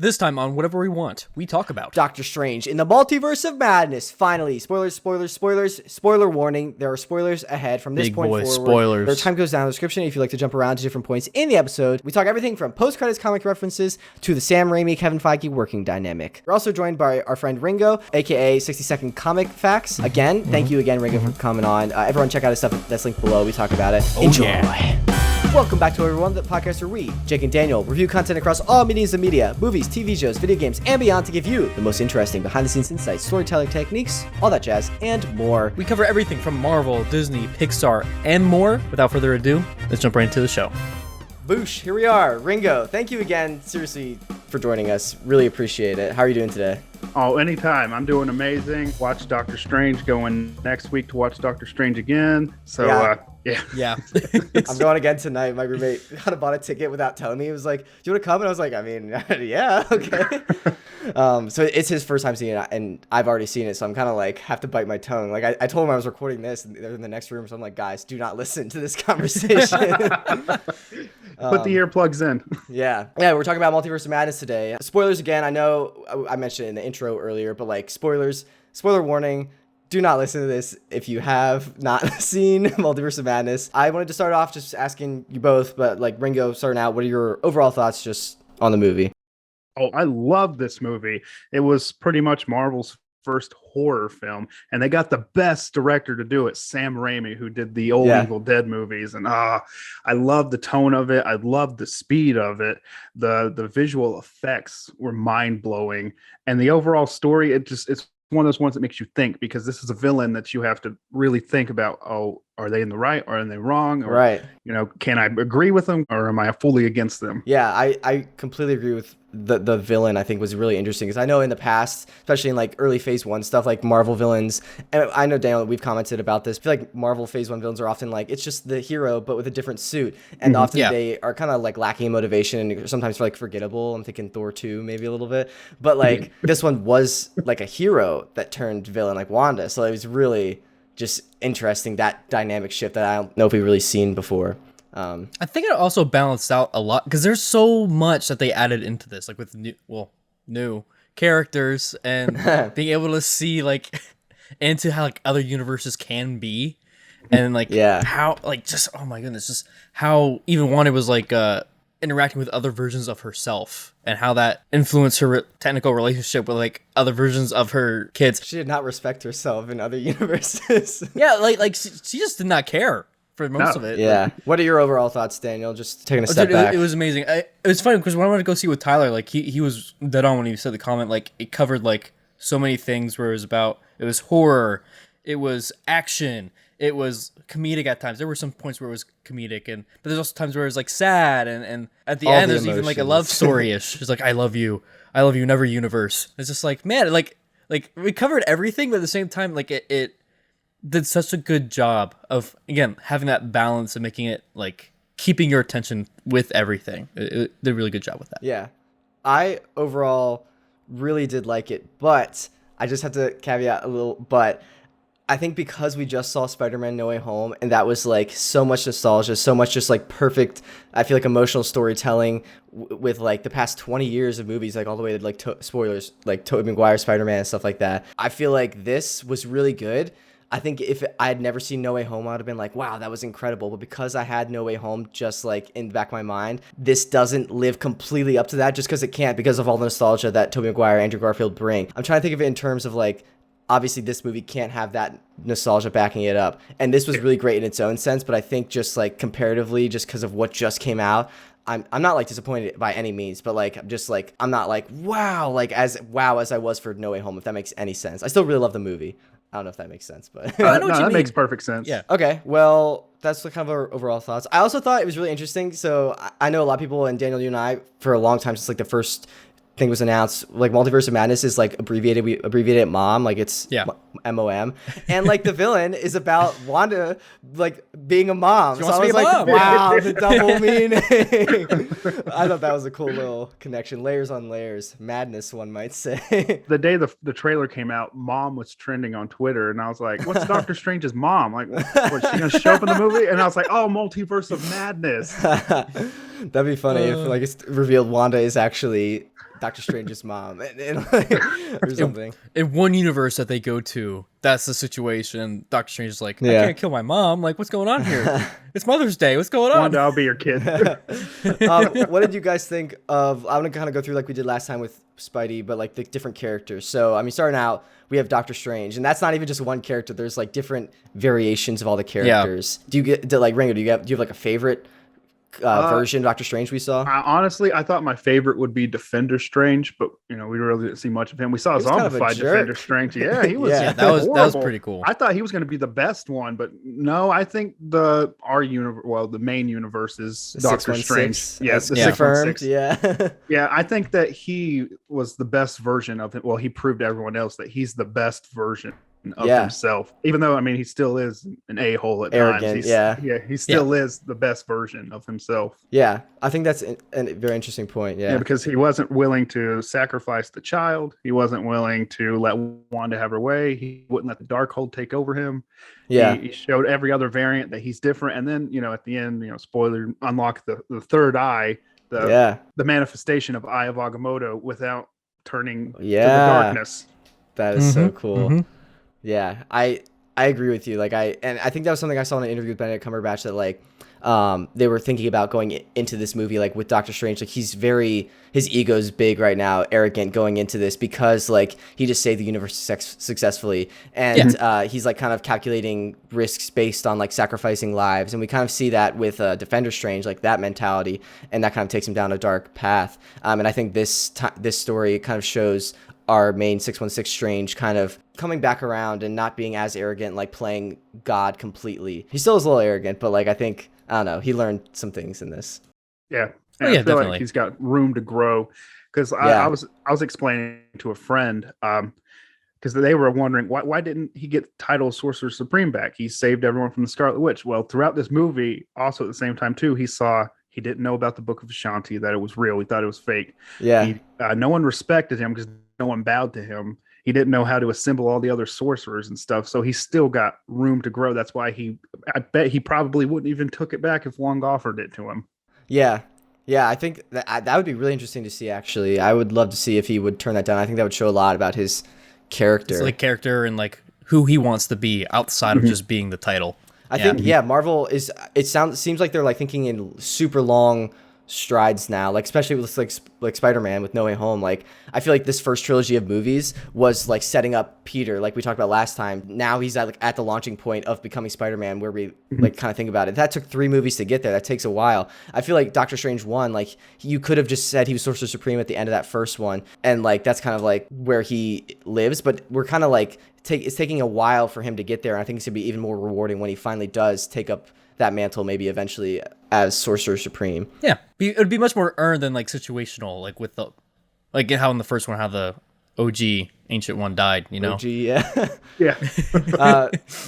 This time on Whatever We Want, we talk about Doctor Strange in the Multiverse of Madness. Finally, spoilers. Spoiler warning. There are spoilers ahead from this Big point boy forward. spoilers. Their time goes down in the description if you like to jump around to different points in the episode. We talk everything from post-credits comic references to the Sam Raimi, Kevin Feige working dynamic. We're also joined by our friend Ringo, aka 60-Second Comic Facts. Again, thank you again, Ringo, for coming on. Everyone check out his stuff that's linked below. We talk about it. Enjoy. Yeah. Welcome back to everyone, the podcast where we, Jake and Daniel, review content across all mediums of media, movies, TV shows, video games, and beyond to give you the most interesting behind-the-scenes insights, storytelling techniques, all that jazz, and more. We cover everything from Marvel, Disney, Pixar, and more. Without further ado, let's jump right into the show. Boosh, here we are. Ringo, thank you again, seriously, for joining us. Really appreciate it. How are you doing today? Oh, anytime. I'm doing amazing. Watch Doctor Strange, going next week to watch Doctor Strange again. So, Yeah. I'm going again tonight. My roommate kind of bought a ticket without telling me. He was like, do you want to come? And I was like, I mean, yeah, okay. So it's his first time seeing it, and I've already seen it, so I'm kind of like, have to bite my tongue. Like, I told him I was recording this, and they're in the next room, so I'm like, guys, do not listen to this conversation. Put the earplugs in. Yeah, we're talking about Multiverse of Madness today. Spoilers again. I know I mentioned it in the intro earlier, but like spoiler warning. Do not listen to this if you have not seen Multiverse of Madness. I wanted to start off just asking you both, but like Ringo, starting out, what are your overall thoughts just on the movie? Oh, I love this movie. It was pretty much Marvel's first horror film, and they got the best director to do it, Sam Raimi, who did the old Evil Dead movies. And I love the tone of it. I love the speed of it. The visual effects were mind-blowing, and the overall story, it's one of those ones that makes you think, because this is a villain that you have to really think about. Oh, are they in the right or are they wrong? Or, right. Can I agree with them or am I fully against them? Yeah, I completely agree with the villain. I think was really interesting, because I know in the past, especially in like early phase 1 stuff, like Marvel villains, and I know, Daniel, we've commented about this. I feel like Marvel phase 1 villains are often like, it's just the hero but with a different suit, and often they are kind of like lacking in motivation and sometimes like forgettable. I'm thinking Thor 2 maybe a little bit, but like this one was like a hero that turned villain, like Wanda. So it was really just interesting, that dynamic shift that I don't know if we've really seen before. I think it also balanced out a lot, because there's so much that they added into this, like with new characters and being able to see like into how like other universes can be, and like how like just oh my goodness, just how even Wanda was like interacting with other versions of herself, and how that influenced her technical relationship with like other versions of her kids. She did not respect herself in other universes. Yeah, like she just did not care for most of it. Yeah. What are your overall thoughts, Daniel? Just taking a step back. It was amazing. It was funny because when I wanted to go see with Tyler, like he was dead on when he said the comment. Like it covered like so many things, where it was horror, it was action, it was comedic at times. There were some points where it was comedic, but there's also times where it was like sad, and at the All end the there's even like a love story-ish. It's like, I love you, never universe. It's just like, man, like we covered everything, but at the same time, like it did such a good job of, again, having that balance and making it like keeping your attention with everything. It did a really good job with that. Yeah. I overall really did like it, but I just have to caveat a little, but I think because we just saw Spider-Man No Way Home, and that was like so much nostalgia, so much just like perfect, I feel like emotional storytelling with like the past 20 years of movies, like all the way to like spoilers, like Tobey Maguire Spider-Man and stuff like that. I feel like this was really good. I think if I had never seen No Way Home, I would have been like, wow, that was incredible. But because I had No Way Home just like in the back of my mind, this doesn't live completely up to that, just because it can't, because of all the nostalgia that Tobey Maguire, Andrew Garfield bring. I'm trying to think of it in terms of like, obviously this movie can't have that nostalgia backing it up. And this was really great in its own sense, but I think just like comparatively, just because of what just came out, I'm not like disappointed by any means, but like I'm just like, I'm not like wow as I was for No Way Home, if that makes any sense. I still really love the movie. I don't know if that makes sense, but I know what you that mean. makes perfect sense. Yeah. Okay, well, that's kind of our overall thoughts. I also thought it was really interesting. So I know a lot of people, and Daniel, you and I, for a long time, since like the first thing was announced, like Multiverse of Madness is like abbreviated. We abbreviated it MOM, like it's MOM, and like the villain is about Wanda like being a mom. She so wants I to was be a like, mom. wow, the double meaning. I thought that was a cool little connection, layers on layers, madness, one might say. The day the trailer came out, Mom was trending on Twitter, and I was like, what's Doctor Strange's mom? Like, was she going to show up in the movie? And I was like, oh, Multiverse of Madness. That'd be funny if like it's revealed Wanda is actually Doctor Strange's mom, or something. In one universe that they go to, that's the situation. Doctor Strange is like, I Yeah. can't kill my mom. Like, what's going on here? It's Mother's Day. What's going on? Wanda, I'll be your kid. What did you guys think of? I'm gonna kind of go through like we did last time with Spidey, but like the different characters. So I mean, starting out, we have Doctor Strange, and that's not even just one character. There's like different variations of all the characters. Do you get like Ringo? Do you have like a favorite version of Doctor Strange we saw? Honestly, I thought my favorite would be Defender Strange, but we really didn't see much of him. We saw He was kind of a zombified jerk. Defender Strange. Yeah, he was. Yeah, that was horrible. pretty cool. I thought he was going to be the best one, but no, I think the main universe is Doctor Strange. Yes, confirmed. 616. Yeah, Yeah, I think that he was the best version of it. Well, he proved to everyone else that he's the best version of himself, even though I mean he still is an a-hole at arrogant. times. He still is the best version of himself. Yeah, I think that's a very interesting point. Yeah, because he wasn't willing to sacrifice the child. He wasn't willing to let Wanda have her way. He wouldn't let the Darkhold take over him. Yeah, he showed every other variant that he's different. And then at the end, spoiler, unlock the third eye, the manifestation of Eye of Agamotto without turning to the darkness. That is so cool. Yeah, I agree with you. Like I think that was something I saw in an interview with Benedict Cumberbatch that like they were thinking about going into this movie like with Doctor Strange. Like his ego's big right now, arrogant going into this because like he just saved the universe successfully, and he's like kind of calculating risks based on like sacrificing lives, and we kind of see that with Defender Strange, like that mentality, and that kind of takes him down a dark path. And I think this story kind of shows our main 616 Strange kind of coming back around and not being as arrogant, like playing God completely. He still is a little arrogant, but like I don't know, he learned some things in this. Yeah. I feel definitely. like he's got room to grow. Because I was explaining to a friend, because they were wondering why didn't he get the title of Sorcerer Supreme back? He saved everyone from the Scarlet Witch. Well, throughout this movie, also at the same time too, he didn't know about the Book of Ashanti, that it was real. He thought it was fake. Yeah. No one respected him because no one bowed to him. He didn't know how to assemble all the other sorcerers and stuff. So he's still got room to grow. That's why I bet he probably wouldn't even took it back if Wong offered it to him. Yeah. Yeah, I think that would be really interesting to see, actually. I would love to see if he would turn that down. I think that would show a lot about his character. It's like character and like who he wants to be outside of just being the title. I think Marvel seems like they're like thinking in super long strides now, like especially with like Spider-Man with No Way Home. Like I feel like this first trilogy of movies was like setting up Peter, like we talked about last time. Now he's at the launching point of becoming Spider-Man, where we like kind of think about it. That took 3 movies to get there. That takes a while. I feel like Doctor Strange 1, like you could have just said he was Sorcerer Supreme at the end of that first one, and like that's kind of like where he lives. But we're kind of like it's taking a while for him to get there, and I think it's gonna be even more rewarding when he finally does take up that mantle, maybe eventually as Sorcerer Supreme. Yeah, it would be much more earned than like situational, like with the like how in the first one how the OG Ancient One died, OG, yeah. Yeah.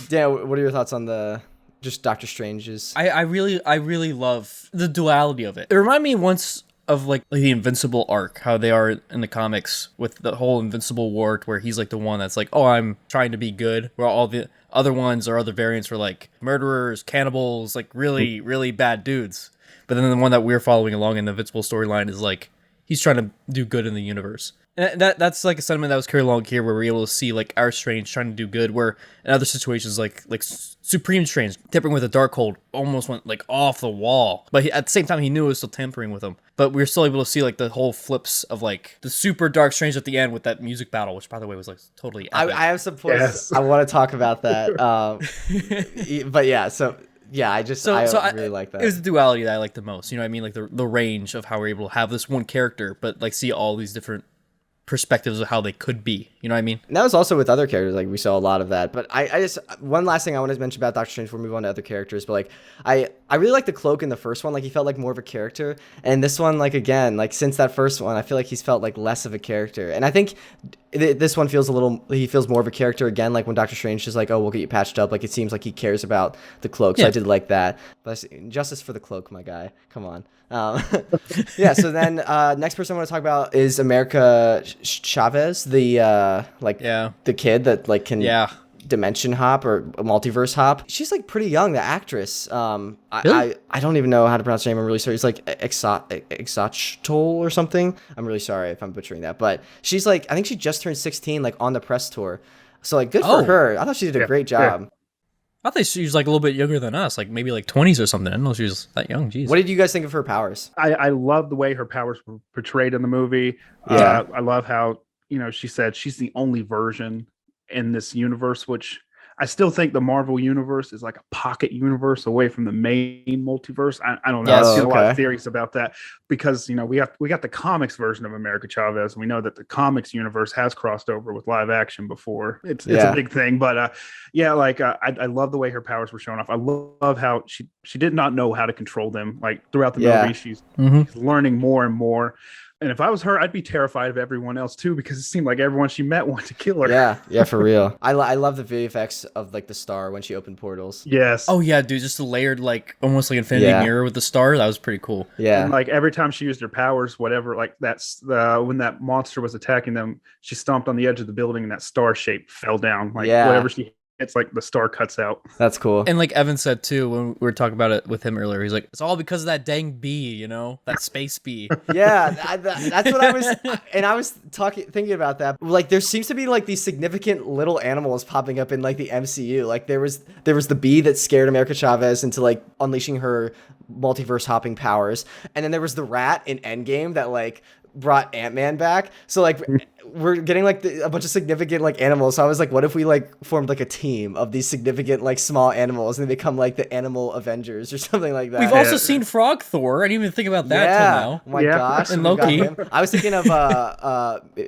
Dan, what are your thoughts on just Doctor Strange's? I really love the duality of it. It reminded me once of like the Invincible arc, how they are in the comics with the whole Invincible War, where he's like the one that's like, oh, I'm trying to be good, where all the other ones or other variants were like murderers, cannibals, like really, really bad dudes. But then the one that we're following along in the Invincible storyline is like, he's trying to do good in the universe. And that's like a sentiment that was carried along here, where we're able to see like our Strange trying to do good, where in other situations like Supreme Strange tampering with the Darkhold almost went like off the wall, but at the same time he knew it was still tampering with him. But we were still able to see like the whole flips of like the super dark Strange at the end with that music battle, which by the way was like totally epic. I have some points. Yes. I want to talk about that. But yeah, so. Yeah, I really like that. It was the duality that I like the most. You know what I mean? Like the range of how we're able to have this one character, but like see all these different perspectives of how they could be. You know what I mean? And that was also with other characters. Like we saw a lot of that. But I just one last thing I want to mention about Doctor Strange before we move on to other characters. But like I really like the cloak in the first one. Like he felt like more of a character. And this one, like again, like since that first one, I feel like he's felt like less of a character. And I think this one feels he feels more of a character again. Like when Doctor Strange is like, oh, we'll get you patched up. Like it seems like he cares about the cloak. So I did like that. But justice for the cloak, my guy. Come on. Yeah. So then next person I want to talk about is America Chavez, the kid that like can dimension hop or a multiverse hop. She's like pretty young, the actress. Really? I don't even know how to pronounce her name. I'm really sorry. It's like Exochtol or something. I'm really sorry if I'm butchering that. But she's like, I think she just turned 16, like on the press tour. So like, good for her. I thought she did a great job. I thought she was like a little bit younger than us, like maybe like 20s or something. I didn't know she was that young. Jeez. What did you guys think of her powers? I love the way her powers were portrayed in the movie. Yeah. I love how, she said she's the only version in this universe, which I still think the Marvel universe is like a pocket universe away from the main multiverse. I don't know. Yes. I've seen a lot of theories about that because, we got the comics version of America Chavez. And we know that the comics universe has crossed over with live action before. It's a big thing. But I love the way her powers were shown off. I love how she did not know how to control them. Like throughout the movie, she's learning more and more. And if I was her, I'd be terrified of everyone else too, because it seemed like everyone she met wanted to kill her. Yeah, for real. I love the VFX of like the star when she opened portals. Yes. Oh yeah, dude, just the layered like almost like Infinity Mirror with the star. That was pretty cool. Yeah. And like every time she used her powers, whatever, like that's when that monster was attacking them, she stomped on the edge of the building and that star shape fell down. Like whatever she hits, like the star cuts out. That's cool. And like Evan said too, when we were talking about it with him earlier, he's like, it's all because of that dang bee, that space bee. Yeah, that's what I was, and I was thinking about that. Like, there seems to be like these significant little animals popping up in like the MCU. Like there was the bee that scared America Chavez into like unleashing her multiverse hopping powers, and then there was the rat in Endgame that like brought Ant-Man back. So like we're getting like a bunch of significant like animals. So I was like, what if we like formed like a team of these significant like small animals and they become like the Animal Avengers or something like that? We've also seen Frog Thor. I didn't even think about that till now. Oh my gosh. And Loki. I was thinking of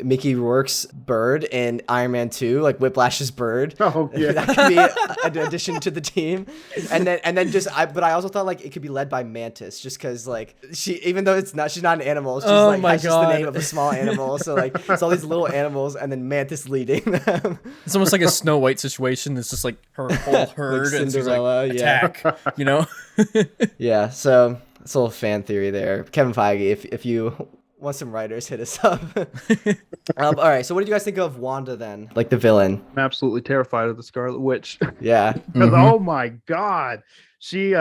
Mickey Rourke's bird in Iron Man 2, like Whiplash's bird. Oh yeah. That could be an addition to the team. And then but I also thought like it could be led by Mantis, just because like even though she's not an animal, she's just the name of a small animal. So like it's all these little animals and then Mantis leading them. It's almost like a Snow White situation. It's just like her whole herd like and she's Cinderella, like, attack, Yeah, so it's a little fan theory there. Kevin Feige, if you want some writers, hit us up. All right, so what did you guys think of Wanda then? Like the villain? I'm absolutely terrified of the Scarlet Witch. Yeah. Because oh my God, she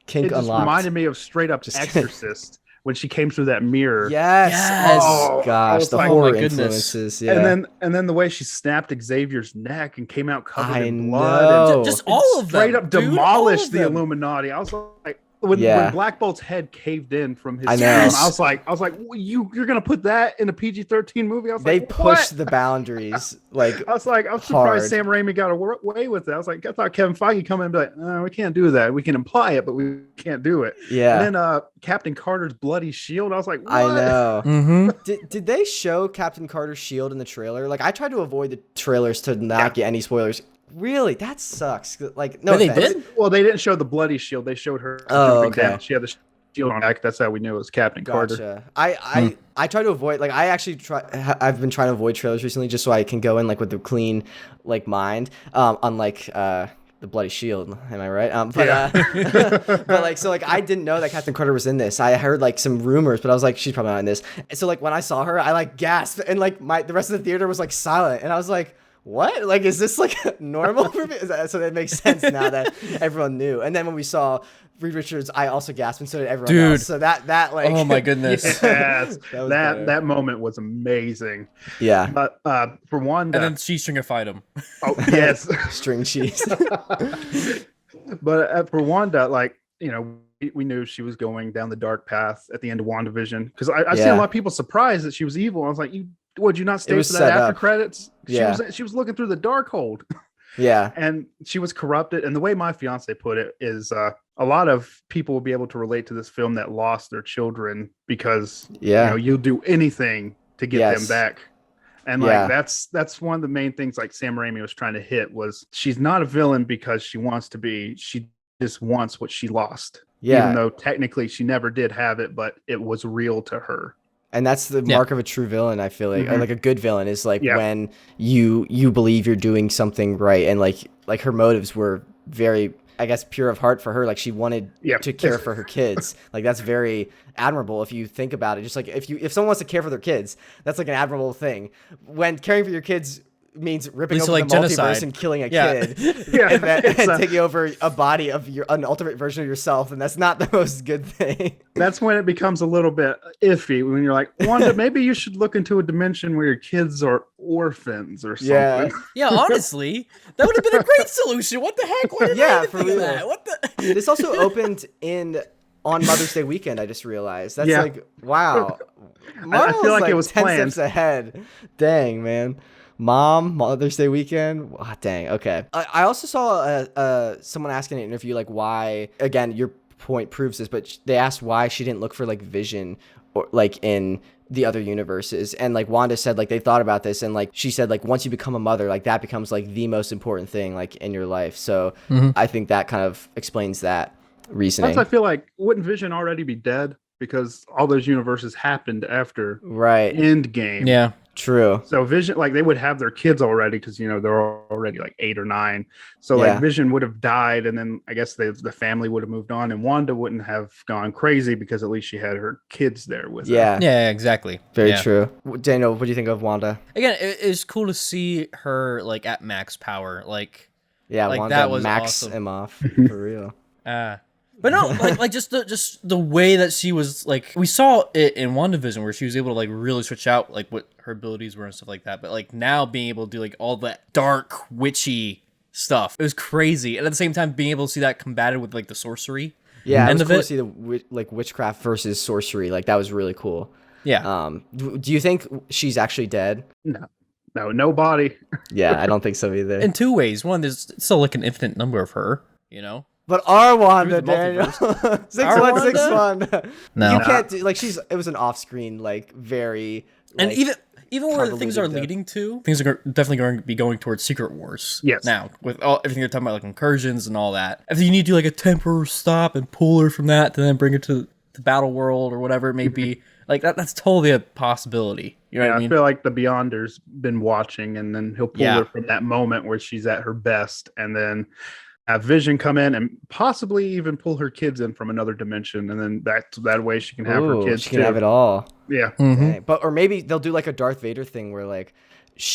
Kink it just unlocked. reminded me of straight up Exorcist. When she came through that mirror. Yes. Oh, gosh, the like, horror oh my goodness. influences. Yeah. And then the way she snapped Xavier's neck and came out covered in know. blood and just all of them. straight up dude, demolished the them. Illuminati. I was like, when Black Bolt's head caved in from his Yes. I was like, well, you're gonna put that in a PG-13 movie? I was They like, pushed what? the boundaries. Like I was surprised Sam Raimi got away with it. I was like, I thought Kevin Feige come in and be like, no, we can't do that. We can imply it, but we can't do it. Yeah. And then Captain Carter's bloody shield. I was like, what? I know. Mm-hmm. Did they show Captain Carter's shield in the trailer? Like I tried to avoid the trailers to not get any spoilers. Really? That sucks. Like no, But they offense. did? Well, they didn't show the bloody shield. They showed her jumping down. She had the shield on back. That's how we knew it was Captain Carter. Gotcha. I try to avoid I've been trying to avoid trailers recently just so I can go in like with a clean like mind. Unlike the bloody shield, am I right? But like so like I didn't know that Captain Carter was in this. I heard like some rumors, but I was like, she's probably not in this. And so like when I saw her, I like gasped and like the rest of the theater was like silent, and I was like, what? Like, is this like normal for me? So that makes sense now that everyone knew. And then when we saw Reed Richards, I also gasped, and so did everyone else. So that like, oh my goodness, yes, that moment was amazing. Yeah. But for Wanda, and then she stringified him. Oh yes, string cheese. But for Wanda, like we knew she was going down the dark path at the end of WandaVision, because I seen a lot of people surprised that she was evil. I was like, would you not stay for that after credits? She was looking through the dark hold. Yeah. And she was corrupted. And the way my fiance put it is a lot of people will be able to relate to this film that lost their children because you'll do anything to get them back. And like that's one of the main things like Sam Raimi was trying to hit was she's not a villain because she wants to be. She just wants what she lost. Yeah. Even though technically she never did have it, but it was real to her. And that's the mark of a true villain, I feel like. Or like a good villain is like when you believe you're doing something right, and like her motives were very, I guess, pure of heart for her. Like she wanted to care for her kids. Like that's very admirable if you think about it. Just like if someone wants to care for their kids, that's like an admirable thing. When caring for your kids means ripping least open like the genocide. multiverse and killing a Yeah. kid, Yeah, and, it's and a- taking over a body of an ultimate version of yourself, and that's not the most good thing. That's when it becomes a little bit iffy when you're like, Wanda, maybe you should look into a dimension where your kids are orphans or something. Yeah. Yeah, honestly, that would have been a great solution. What the heck? Why didn't Yeah, I even for think of real. that? What the? This also opened on Mother's Day weekend. I just realized that's Yeah. like wow. I feel like it was 10 planned. steps ahead. Dang, man. Mother's Day weekend. Oh, dang. Okay. I also saw someone asking in an interview like why. Again, your point proves this, but they asked why she didn't look for like Vision or like in the other universes, and like Wanda said like they thought about this, and like she said like once you become a mother, like that becomes like the most important thing like in your life. So I think that kind of explains that reasoning. Plus, I feel like wouldn't Vision already be dead because all those universes happened after Right. Endgame? Yeah. True. So Vision, like they would have their kids already because they're already like 8 or 9. So Yeah. like Vision would have died, and then I guess the family would have moved on, and Wanda wouldn't have gone crazy because at least she had her kids there with her. Yeah. Yeah, exactly. Very Yeah. true. Daniel, what do you think of Wanda? Again, it's cool to see her like at max power. Like, Yeah, Like, Wanda that was max awesome. him off for real. but no, like just the way that she was like, we saw it in WandaVision where she was able to like really switch out like what her abilities were and stuff like that. But like now being able to do like all that dark witchy stuff, it was crazy. And at the same time, being able to see that combated with like the sorcery. Yeah, it End was of cool it. to see the like witchcraft versus sorcery. Like that was really cool. Yeah. Do you think she's actually dead? No body. Yeah, I don't think so either. In two ways. One, there's still like an infinite number of her, you know? But our Wanda, Through the Daniel, multiverse. 6161. No. You can't do like it was an off-screen like very. And like, even where the things are convoluted leading to, things are definitely going to be going towards Secret Wars. Yes. Now, with everything they're talking about, like incursions and all that. If you need to do like a temporary stop and pull her from that to then bring her to the battle world or whatever it may be, like that's totally a possibility. You know what I mean? I feel like the Beyonder's been watching, and then he'll pull Yeah. her from that moment where she's at her best, and then have Vision come in and possibly even pull her kids in from another dimension, and then that way she can have her ooh, kids she can too. have it all. Yeah. Dang. But or maybe they'll do like a Darth Vader thing where like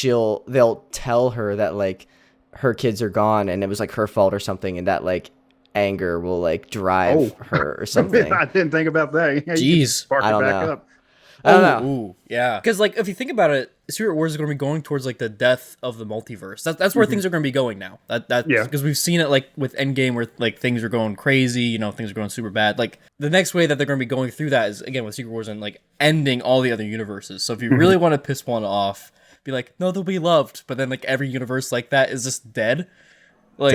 they'll tell her that like her kids are gone and it was like her fault or something, and that like anger will like drive her or something. I didn't think about that. Yeah, you Jeez. could spark I it don't back know. up. I don't know. Ooh, yeah. Because like if you think about it, Secret Wars is going to be going towards like the death of the multiverse. That's where things are going to be going now. Yeah. Because we've seen it like with Endgame where like things are going crazy. You know, things are going super bad. Like the next way that they're going to be going through that is again with Secret Wars and like ending all the other universes. So if you really want to piss one off, be like, no, they'll be loved. But then like every universe like that is just dead. Like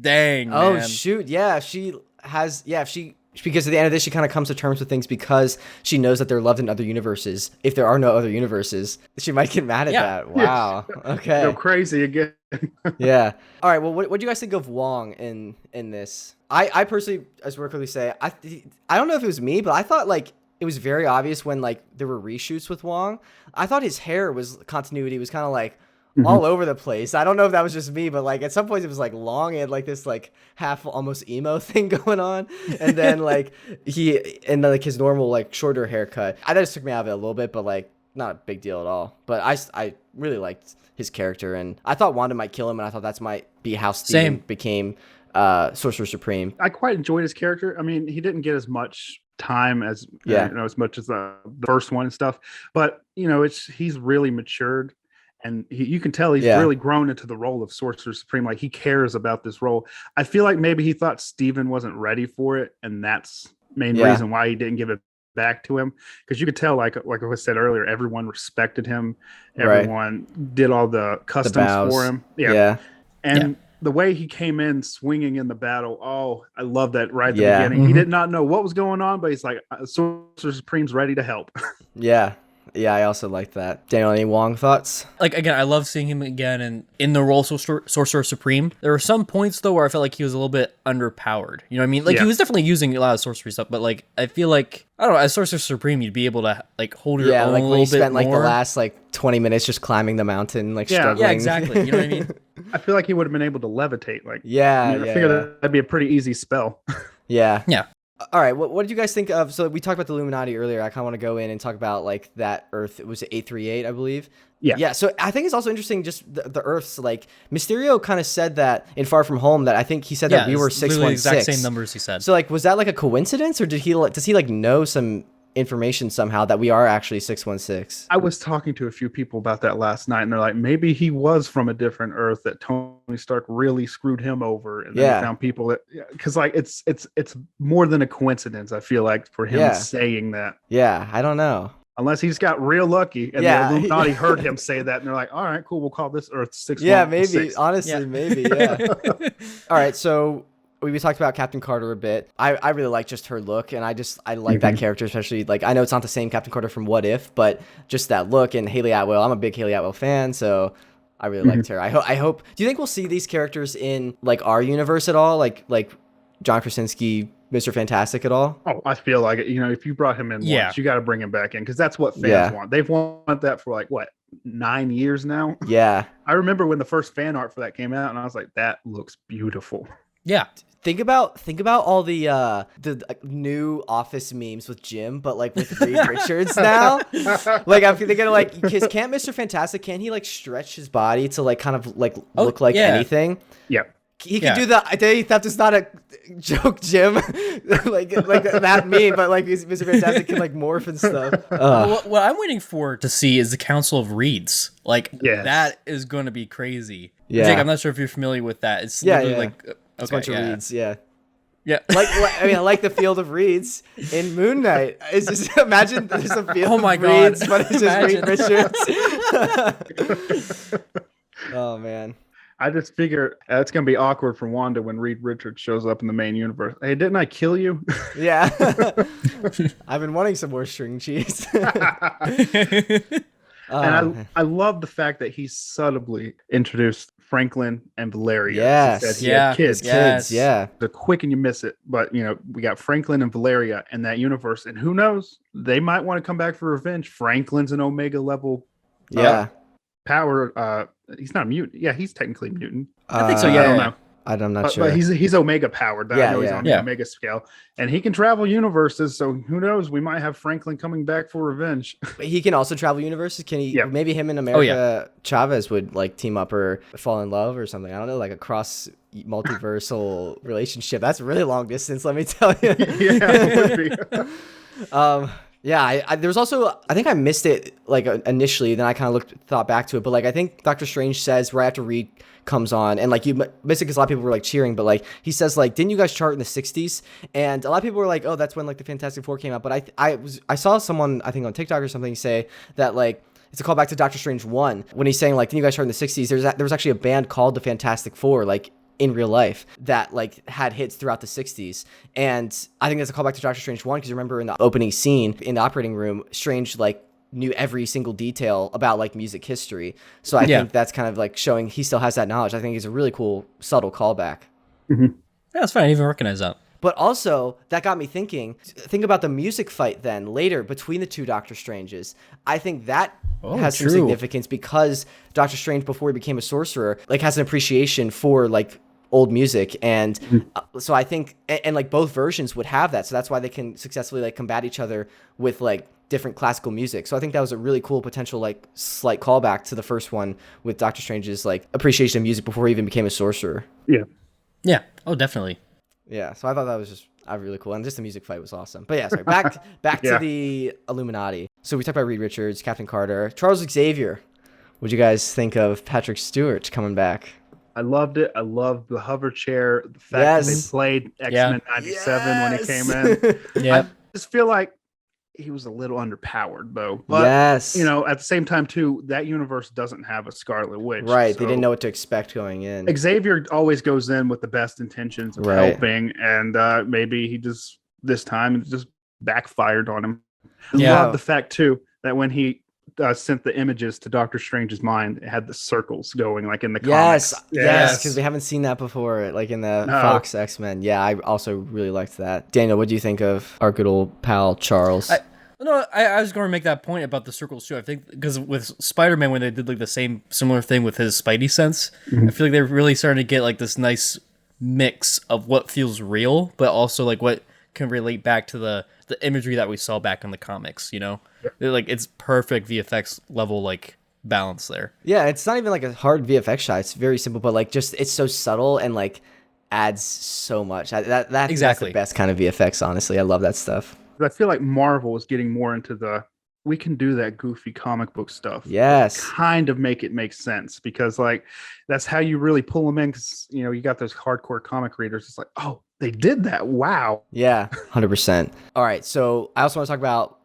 dang. Oh Man. shoot, yeah, because at the end of this she kind of comes to terms with things because she knows that they're loved in other universes. If there are no other universes, she might get mad at Yeah. that. Wow. Okay. Go crazy again. Yeah. All right. Well, what do you guys think of Wong in this? I personally, as we're quickly say, I don't know if it was me, but I thought like it was very obvious when like there were reshoots with Wong. I thought his hair was continuity was kind of like all over the place. I don't know if that was just me, but like at some points it was like long and like this like half almost emo thing going on, and then like his normal like shorter haircut. That just took me out of it a little bit, but like not a big deal at all. But I really liked his character, and I thought Wanda might kill him, and I thought that might be how Steven became Sorcerer Supreme. I quite enjoyed his character. I mean, he didn't get as much time as as much as the first one and stuff, but he's really matured. And you can tell he's really grown into the role of Sorcerer Supreme. Like he cares about this role. I feel like maybe he thought Steven wasn't ready for it, and that's main reason why he didn't give it back to him. Because you could tell, like I said earlier, everyone respected him. Everyone did all the customs for him. Yeah. And the way he came in swinging in the battle, I love that right at the beginning. He did not know what was going on, but he's like, Sorcerer Supreme's ready to help. Yeah, I also liked that. Daniel, any Wong thoughts? Like again, I love seeing him again and in the role of Sorcerer Supreme. There were some points though where I felt like he was a little bit underpowered. You know what I mean? Like he was definitely using a lot of sorcery stuff, but like I feel like I don't know, as Sorcerer Supreme, you'd be able to like hold your own like a when he little bit spent like more. the last like 20 minutes just climbing the mountain, like struggling. Yeah, exactly. You know what I mean? I feel like he would have been able to levitate. Like, I figure that'd be a pretty easy spell. Yeah. All right, what did you guys think of? So we talked about the Illuminati earlier. I kind of want to go in and talk about like that Earth. It was 838, I believe. Yeah. Yeah. So I think it's also interesting, just the Earths. Like Mysterio kind of said that in Far From Home, that I think he said that we were 616. Exact same numbers he said. So like, was that like a coincidence, or does he like know some information somehow that we are actually 616? I was talking to a few people about that last night, and they're like, maybe he was from a different Earth, that Tony Stark really screwed him over, and then he found people that, because like it's more than a coincidence. I feel like for him saying that. Yeah, I don't know. Unless he just got real lucky, and the Illuminati heard him say that, and they're like, "All right, cool, we'll call this Earth 616." Yeah, maybe. Honestly, maybe. Yeah. All right, so we talked about Captain Carter a bit. I really like just her look, and I like that character, especially like I know it's not the same Captain Carter from What If, but just that look. And Haley Atwell, I'm a big Haley Atwell fan, so I really liked her. I hope. Do you think we'll see these characters in like our universe at all, like John Krasinski, Mr. Fantastic at all? Oh, I feel like it. You know, if you brought him in once, you got to bring him back in, because that's what fans want. They've wanted that for like what, 9 years now. Yeah, I remember when the first fan art for that came out, and I was like, that looks beautiful. Yeah. Think about all the new Office memes with Jim, but like with Reed Richards now. Like I'm thinking like, because can't Mr. Fantastic, can't he like stretch his body to like kind of like look like anything? Yeah. He can do the identity theft is not a joke, Jim. like that meme, but like Mr. Fantastic can like morph and stuff. What I'm waiting for to see is the Council of Reeds. Like that is going to be crazy. Yeah. Jake, I'm not sure if you're familiar with that. It's literally like a bunch of reeds. Yeah. Yeah. I like the field of reeds in Moon Knight. It's just imagine there's a field of reeds, but it's just Reed Richards. Oh man. I just figure it's going to be awkward for Wanda when Reed Richards shows up in the main universe. Hey, didn't I kill you? Yeah. I've been wanting some more string cheese. And I love the fact that he subtly introduced Franklin and Valeria. Yes. He said he had kids. Kids, yeah. They're quick and you miss it. But, you know, we got Franklin and Valeria in that universe. And who knows? They might want to come back for revenge. Franklin's an Omega level power. He's not a mutant. Yeah, he's technically a mutant. I think so, yeah. I don't know. I'm not sure. But he's Omega powered. I know he's on the Omega scale. And he can travel universes, so who knows? We might have Franklin coming back for revenge. He can also travel universes. Can he? Yeah. Maybe him and America Chavez would like team up or fall in love or something. I don't know, like a cross multiversal relationship. That's really long distance, let me tell you. It would be. Yeah, there was also, I think I missed it like initially, then I kind of thought back to it, but like I think Doctor Strange says right after Reed comes on, and like basically because a lot of people were like cheering, but like he says like, didn't you guys chart in the 60s? And a lot of people were like, oh, that's when like the Fantastic Four came out. But I saw someone, I think on TikTok or something, say that like it's a callback to Doctor Strange 1 when he's saying like, didn't you guys chart in the 60s? There was actually a band called the Fantastic Four, like in real life, that like had hits throughout the 60s. And I think that's a callback to Doctor Strange 1, because you remember in the opening scene in the operating room, Strange like knew every single detail about like music history. So I think that's kind of like showing he still has that knowledge. I think it's a really cool subtle callback. Yeah, that's fine. I didn't even recognize that. But also, that got me thinking, think about the music fight then later between the two Doctor Stranges. I think that has some significance, because Doctor Strange, before he became a sorcerer, like has an appreciation for like old music. And so I think, and like both versions would have that. So that's why they can successfully like combat each other with like different classical music. So I think that was a really cool potential like slight callback to the first one with Doctor Strange's like appreciation of music before he even became a sorcerer. Yeah. Oh, definitely. Yeah, so I thought that was just really cool, and just the music fight was awesome. But yeah, sorry, back to the Illuminati. So we talked about Reed Richards, Captain Carter, Charles Xavier. What'd you guys think of Patrick Stewart coming back? I loved it. I loved the hover chair, the fact that they played X-Men 97 when he came in. I just feel like he was a little underpowered, though. But, you know, at the same time, too, that universe doesn't have a Scarlet Witch. Right. So they didn't know what to expect going in. Xavier always goes in with the best intentions of helping. And maybe he just, this time, it just backfired on him. I love the fact, too, that when he sent the images to Doctor Strange's mind, it had the circles going like in the comics. Yes, because we haven't seen that before, like in the Fox X-Men. Yeah, I also really liked that. Daniel, what do you think of our good old pal Charles? I was going to make that point about the circles too. I think because with Spider-Man, when they did like the similar thing with his Spidey sense, I feel like they're really starting to get like this nice mix of what feels real, but also like what can relate back to the imagery that we saw back in the comics. You know, like it's perfect VFX level like balance there. Yeah, it's not even like a hard VFX shot. It's very simple, but like just it's so subtle and like adds so much. That's Exactly. the best kind of VFX. Honestly, I love that stuff. I feel like Marvel is getting more into we can do that goofy comic book stuff. Yes. Kind of make it make sense, because like that's how you really pull them in. Cause you know, you got those hardcore comic readers. It's like, oh, they did that. Wow. Yeah, 100%. All right. So I also want to talk about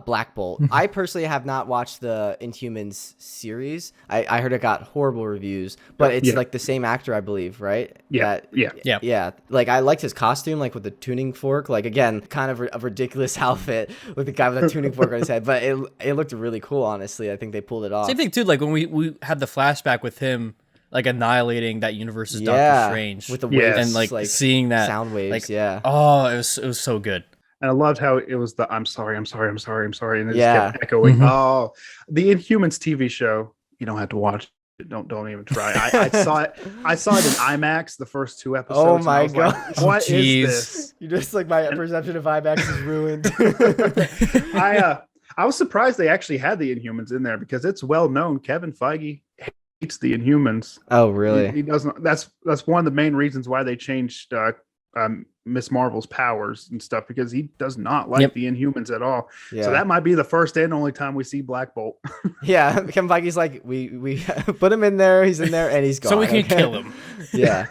Black Bolt. I personally have not watched the Inhumans series. I heard it got horrible reviews, but it's like the same actor, I believe, right? Yeah. Yeah. Like I liked his costume, like with the tuning fork. Like again, kind of a ridiculous outfit with the guy with a tuning fork on his head, but it looked really cool. Honestly, I think they pulled it off. Same thing too. Like when we had the flashback with him, like annihilating that universe's Doctor Strange with the waves and like seeing that sound waves. Like, oh, it was so good. And I loved how it was I'm sorry, and it just kept echoing. Mm-hmm. Oh, the Inhumans TV show. You don't have to watch it. Don't even try. I saw it. I saw it in IMAX the first 2 episodes. Oh my god! Like, what is this? You just like my perception of IMAX is ruined. I was surprised they actually had the Inhumans in there, because it's well known Kevin Feige hates the Inhumans. Oh really? He doesn't. That's one of the main reasons why they changed Miss Marvel's powers and stuff, because he does not like the Inhumans at all. Yeah. So that might be the first and only time we see Black Bolt. Yeah, Kevin Feige's like, we put him in there, he's in there, and he's gone. So we can kill him. Yeah.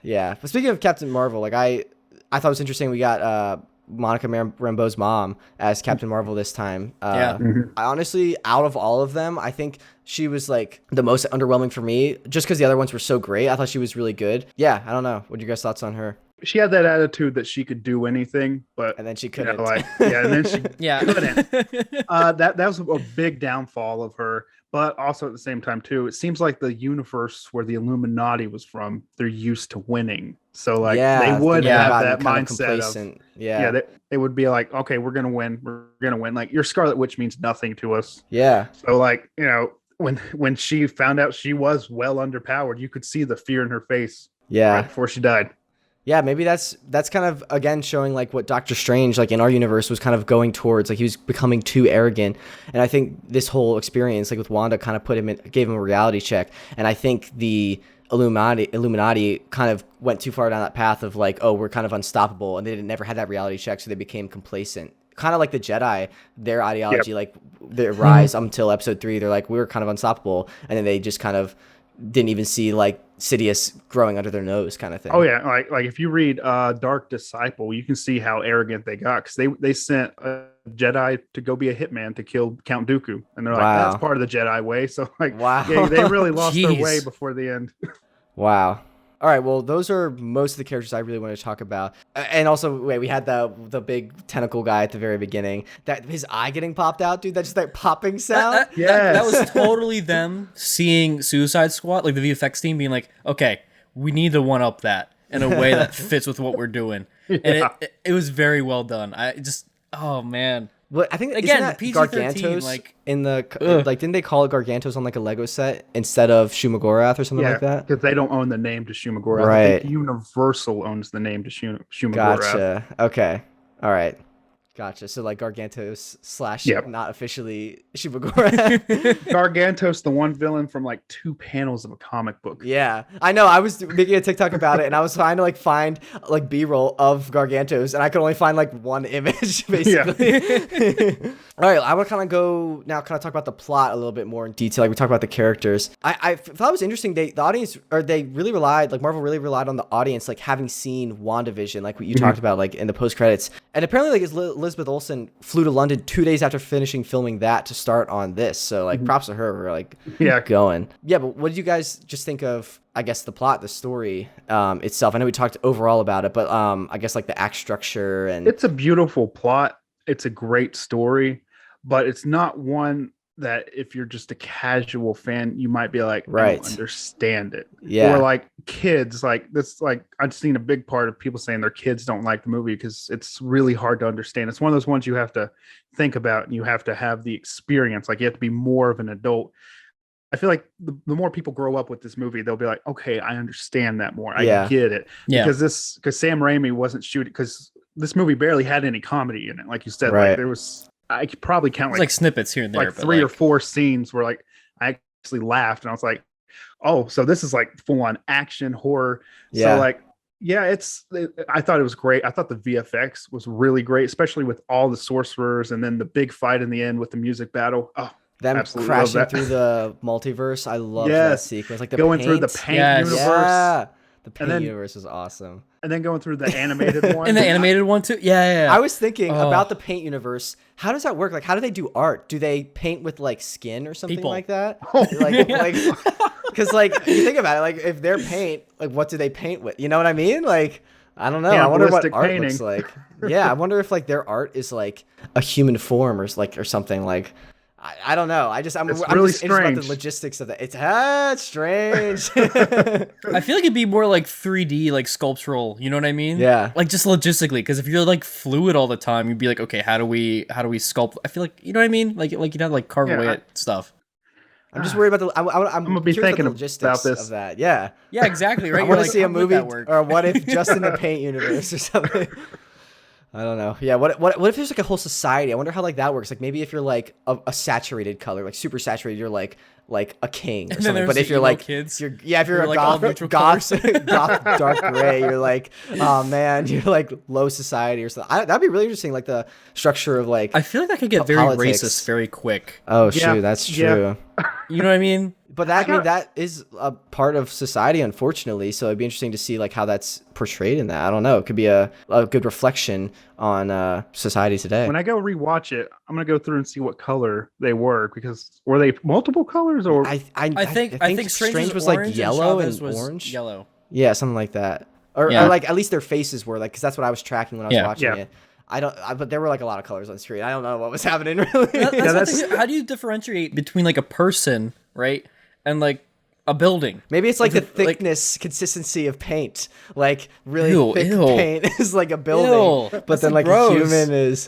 Yeah. But speaking of Captain Marvel, like I thought it was interesting we got Monica Rambeau's mom as Captain Marvel this time. I honestly, out of all of them, I think she was like the most underwhelming for me, just because the other ones were so great. I thought she was really good. Yeah, I don't know. What are your guys' thoughts on her? She had that attitude that she could do anything, but and then she couldn't. You know, and then she couldn't. That was a big downfall of her. But also at the same time too, it seems like the universe where the Illuminati was from, they're used to winning. So like they would have that mindset of they would be like, okay, we're gonna win. Like your Scarlet Witch means nothing to us. Yeah. So like, you know, when she found out she was well underpowered, you could see the fear in her face. Yeah. Right before she died. Yeah, maybe that's kind of again showing like what Doctor Strange like in our universe was kind of going towards. Like he was becoming too arrogant, and I think this whole experience like with Wanda kind of gave him a reality check. And I think the Illuminati kind of went too far down that path of like, oh, we're kind of unstoppable, and they never had that reality check, so they became complacent. Kind of like the Jedi, their ideology, like their rise until Episode 3, they're like, we were kind of unstoppable, and then they just kind of didn't even see like Sidious growing under their nose kind of thing. Oh yeah, like if you read Dark Disciple, you can see how arrogant they got, because they sent a Jedi to go be a hitman to kill Count Dooku, and they're like, that's part of the Jedi way. So like, they really lost their way before the end. Wow. All right, well, those are most of the characters I really want to talk about. And also, we had the big tentacle guy at the very beginning. That his eye getting popped out, dude. That's just that popping sound. That was totally them seeing Suicide Squad, like the VFX team, being like, okay, we need to one up that in a way that fits with what we're doing. And it was very well done. Oh man. Well, I think again, PG-13, Gargantos like in the like didn't they call it Gargantos on like a Lego set instead of Shumagorath or something like that? Because they don't own the name to Shumagorath. Right. I think Universal owns the name to Shumagorath. Gotcha. Okay. All right. Gotcha. So like Gargantos / not officially Shumagorath. Gargantos, the one villain from like 2 panels of a comic book. Yeah, I know. I was making a TikTok about it, and I was trying to like find like B-roll of Gargantos, and I could only find like one image, basically. All right, I want to kind of go now, kind of talk about the plot a little bit more in detail. Like we talked about the characters. I thought it was interesting. They really relied, like Marvel really relied on the audience, like having seen WandaVision, like what you talked about, like in the post credits. And apparently, like Elizabeth Olsen flew to London 2 days after finishing filming that to start on this. So like props to her for like going. Yeah, but what did you guys just think of, I guess, the plot, the story itself? I know we talked overall about it, but I guess like the act structure and it's a beautiful plot. It's a great story, but it's not one that if you're just a casual fan, you might be like, I don't understand it. Yeah. Or like kids, like this, like I've seen a big part of people saying their kids don't like the movie because it's really hard to understand. It's one of those ones you have to think about and you have to have the experience. Like you have to be more of an adult. I feel like the more people grow up with this movie, they'll be like, okay, I understand that more. I get it. Yeah. Because Sam Raimi wasn't shooting, because this movie barely had any comedy in it. Like you said, Right. like there was, I could probably count It's like snippets here and there, like but 3 or 4 scenes where like I actually laughed and I was like, oh, so this is like full on action horror. Yeah. So like, yeah, I thought it was great. I thought the VFX was really great, especially with all the sorcerers and then the big fight in the end with the music battle. Oh, them absolutely love crashing that. through the multiverse. I love that Yes. sequence. Like the Going through the paint. paint Yes. universe. Yeah. The paint then- universe is awesome. And then going through the animated one. and the animated one too. Yeah. I was thinking Oh. about the paint universe. How does that work? Like, how do they do art? Do they paint with like skin or something People. like that? Like, because like you think about it, like if they're paint, like what do they paint with? You know what I mean? Like, I don't know. I wonder what Cannibalistic art painting. looks like. Yeah, I wonder if like their art is like a human form or something like. I don't know. I'm It's really really just interested about strange. the logistics of that. It's strange. I feel like it'd be more like 3D, like sculptural. You know what I mean? Yeah. Like just logistically, because if you're like fluid all the time, you'd be like, okay, how do we sculpt? I feel like you know what I mean? Like you'd have to like carve Yeah, away at stuff. I'm just worried about the. I'm gonna be curious thinking about the logistics about this. of that. Yeah. Yeah, exactly. Right. I You're want to like, see a how would movie, that work? or what if just in the paint universe or something. I don't know. Yeah. What if there's like a whole society? I wonder how like that works. Like maybe if you're like a saturated color, like super saturated, you're like a king or then something. there's But the if you're emo like kids. if you're They're, a like, all goth, neutral goth, colors. goth, dark gray, you're like, oh man, you're like low society or something. That'd be really interesting. Like the structure of like. I feel like that could get very politics. racist very quick. Oh Yeah, shoot, that's yeah. true. You know what I mean? But that I mean that is a part of society, unfortunately. So it'd be interesting to see like how that's portrayed in that. I don't know. It could be a good reflection on society today. When I go rewatch it, I'm gonna go through and see what color they were, because were they multiple colors or I think Strange was like orange yellow Chavez and was orange. Yellow. Yeah, something like that. Or Yeah. like at least their faces were like, because that's what I was tracking when I was Yeah. watching Yeah. it. But there were like a lot of colors on the screen. I don't know what was happening really. That's the thing. How do you differentiate between like a person, right, and like a building? Maybe it's like the Like- thickness, consistency of paint. Like really Ew, thick ew. paint is like a building, Ew, but that's, then like, like a gross. human is.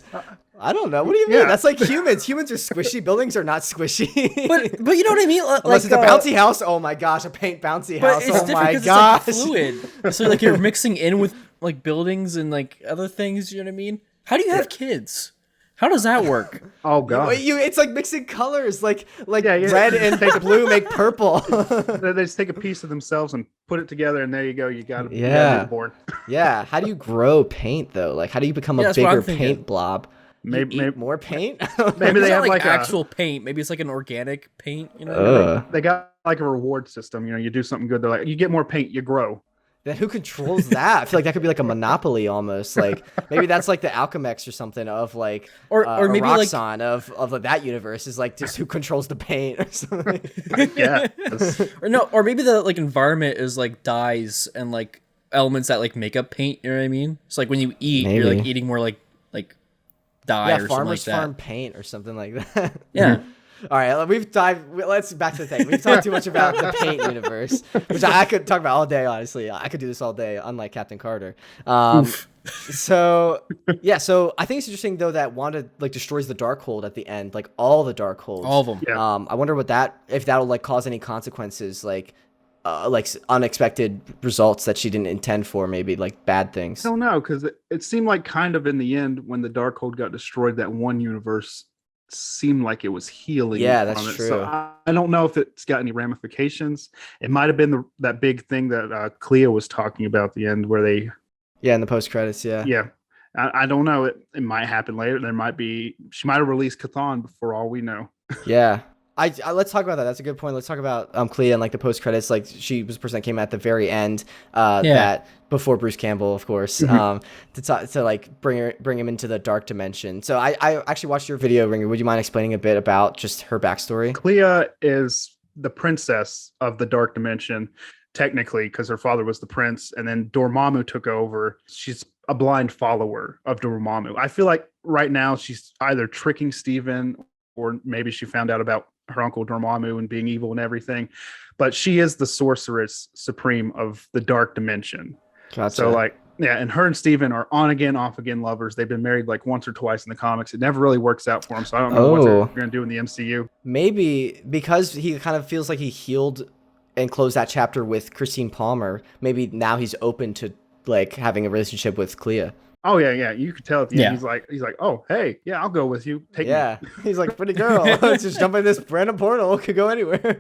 I don't know. What do you mean? Yeah. That's like humans. Humans are squishy. Buildings are not squishy. But you know what I mean? Like, Unless it's a bouncy house. Oh my gosh, a paint bouncy But house. it's Oh different my because gosh. it's like fluid. So like you're mixing in with like buildings and like other things. You know what I mean? How do you have kids? How does that work? oh god, It's like mixing colors, like Yeah. red and blue make purple. they just take a piece of themselves and put it together, and there you go. You got a Yeah. newborn. Yeah. How do you grow paint though? Like, how do you become Yeah, a that's what I'm bigger thinking. paint blob? Maybe, Eat more paint? maybe It's they not have like actual paint. Maybe it's like an organic paint. You know? they got like a reward system. You know, you do something good, they're like, you get more paint, you grow. Then who controls that? I feel like that could be like a monopoly almost. Like maybe that's like the Alchemex or something of like Or maybe like Roxxon of that universe is like just who controls the paint or something. Yeah. or maybe the like environment is like dyes and like elements that like make up paint. You know what I mean? It's like when you eat, you're like Maybe. eating more like dye Yeah, or something like farmers that. farm paint or something like that. Yeah. All right, let's back to the thing. We've talked too much about the paint universe, which I could talk about all day, honestly. I could do this all day, unlike Captain Carter. So I think it's interesting though that Wanda like destroys the Darkhold at the end, like all the Darkholds. All of them. Yeah. I wonder if that'll like cause any consequences, like unexpected results that she didn't intend for, maybe like bad things. I don't know, because it seemed like kind of in the end when the Darkhold got destroyed, that one universe seemed like it was healing. Yeah, that's from it. true. So I don't know if it's got any ramifications. It might have been that big thing that Clea was talking about at the end, where they. Yeah, in the post credits. Yeah. I don't know. It might happen later. There might be. She might have released Chthon for all we know. Yeah. I let's talk about that. That's a good point. Let's talk about Clea and like the post credits. Like she was the person that came at the very end. That before Bruce Campbell, of course, to like bring him into the dark dimension. So I actually watched your video, Ringo. Would you mind explaining a bit about just her backstory? Clea is the princess of the dark dimension, technically, because her father was the prince, and then Dormammu took over. She's a blind follower of Dormammu. I feel like right now she's either tricking Steven, or maybe she found out about her uncle Dormammu and being evil and everything, but she is the sorceress supreme of the dark dimension. Gotcha. So like, yeah, and her and Steven are on again, off again lovers. They've been married like once or twice in the comics. It never really works out for them, so I don't know what they're going to do in the MCU. Maybe because he kind of feels like he healed and closed that chapter with Christine Palmer, maybe now he's open to like having a relationship with Clea. Oh yeah. You could tell at the Yeah. end. He's like, oh hey, yeah, I'll go with you. Take me. Yeah, he's like, pretty girl. Let's just jump in this random portal. Could go anywhere.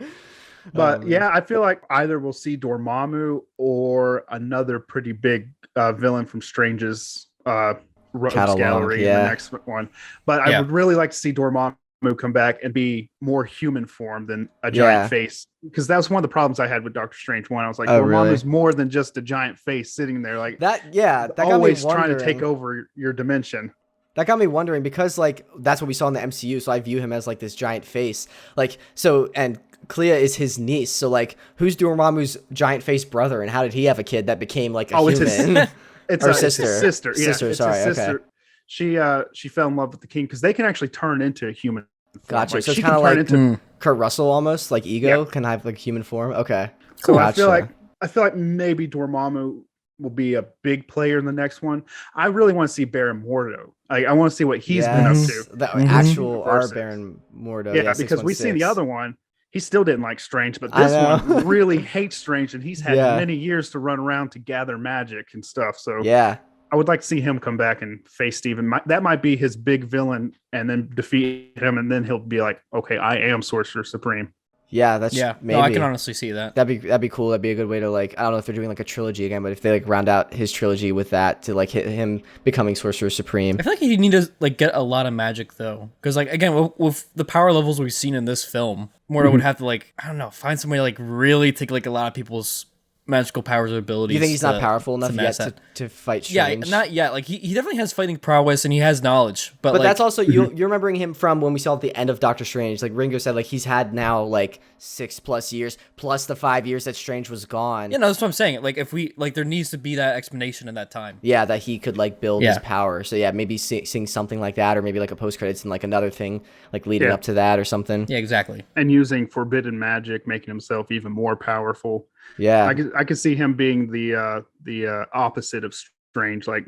But yeah, I feel like either we'll see Dormammu or another pretty big villain from Strange's Rogues Catalog, Gallery in yeah. the next one. But I Yeah. would really like to see Dormammu come back and be more human form than a giant Yeah. face, because that was one of the problems I had with Doctor Strange 1. I was like, Oh, Dormammu's really? more than just a giant face sitting there, like That got me always wondering. trying to take over your dimension. That got me wondering, because like that's what we saw in the MCU, so I view him as like this giant face. Like, so, and Clea is his niece, so like who's Dormammu's giant face brother, and how did he have a kid that became like a It's his, human? it's, Or it's his sister. sister. Yeah, Sister, it's sorry, his okay. sister. She fell in love with the king, because they can actually turn into a human form. Gotcha. Like, So it's she kind can of turn like into Kurt Russell almost, like Ego Yeah. can have like human form. Okay. So Gotcha. I feel like maybe Dormammu will be a big player in the next one. I really want to see Baron Mordo. I want to see what he's been up to. The Mhm. actual R. Versus. Baron Mordo. Yeah, because we seen the 616. other one. He still didn't like Strange, but I this know. one really hates Strange, and he's had Yeah. many years to run around to gather magic and stuff. So Yeah. I would like to see him come back and face Steven. That might be his big villain, and then defeat him, and then he'll be like, okay, I am Sorcerer Supreme. Yeah, that's Yeah. maybe. No, I can honestly see that. That'd be cool. That'd be a good way to like, I don't know if they're doing like a trilogy again, but if they like round out his trilogy with that to like hit him becoming Sorcerer Supreme. I feel like you need to like get a lot of magic though, because like again with the power levels we've seen in this film, Mordo would have to like, I don't know, find some way to like really take like a lot of people's magical powers or abilities. You think he's not to- powerful enough to yet match that. to fight Yeah, Strange? not yet. Like he definitely has fighting prowess and he has knowledge, but But like, that's also you're remembering him from when we saw at the end of Doctor Strange. Like Ringo said, like he's had now like 6+ years plus the 5 years that Strange was gone. you know, that's what I'm saying. Like if we like, there needs to be that explanation in that time. Yeah, that he could like build his Yeah. power. So yeah, maybe seeing something like that, or maybe like a post credits and like another thing like leading Yeah. up to that or something. Yeah, exactly. And using forbidden magic, making himself even more powerful. Yeah, I could see him being the opposite of Strange, like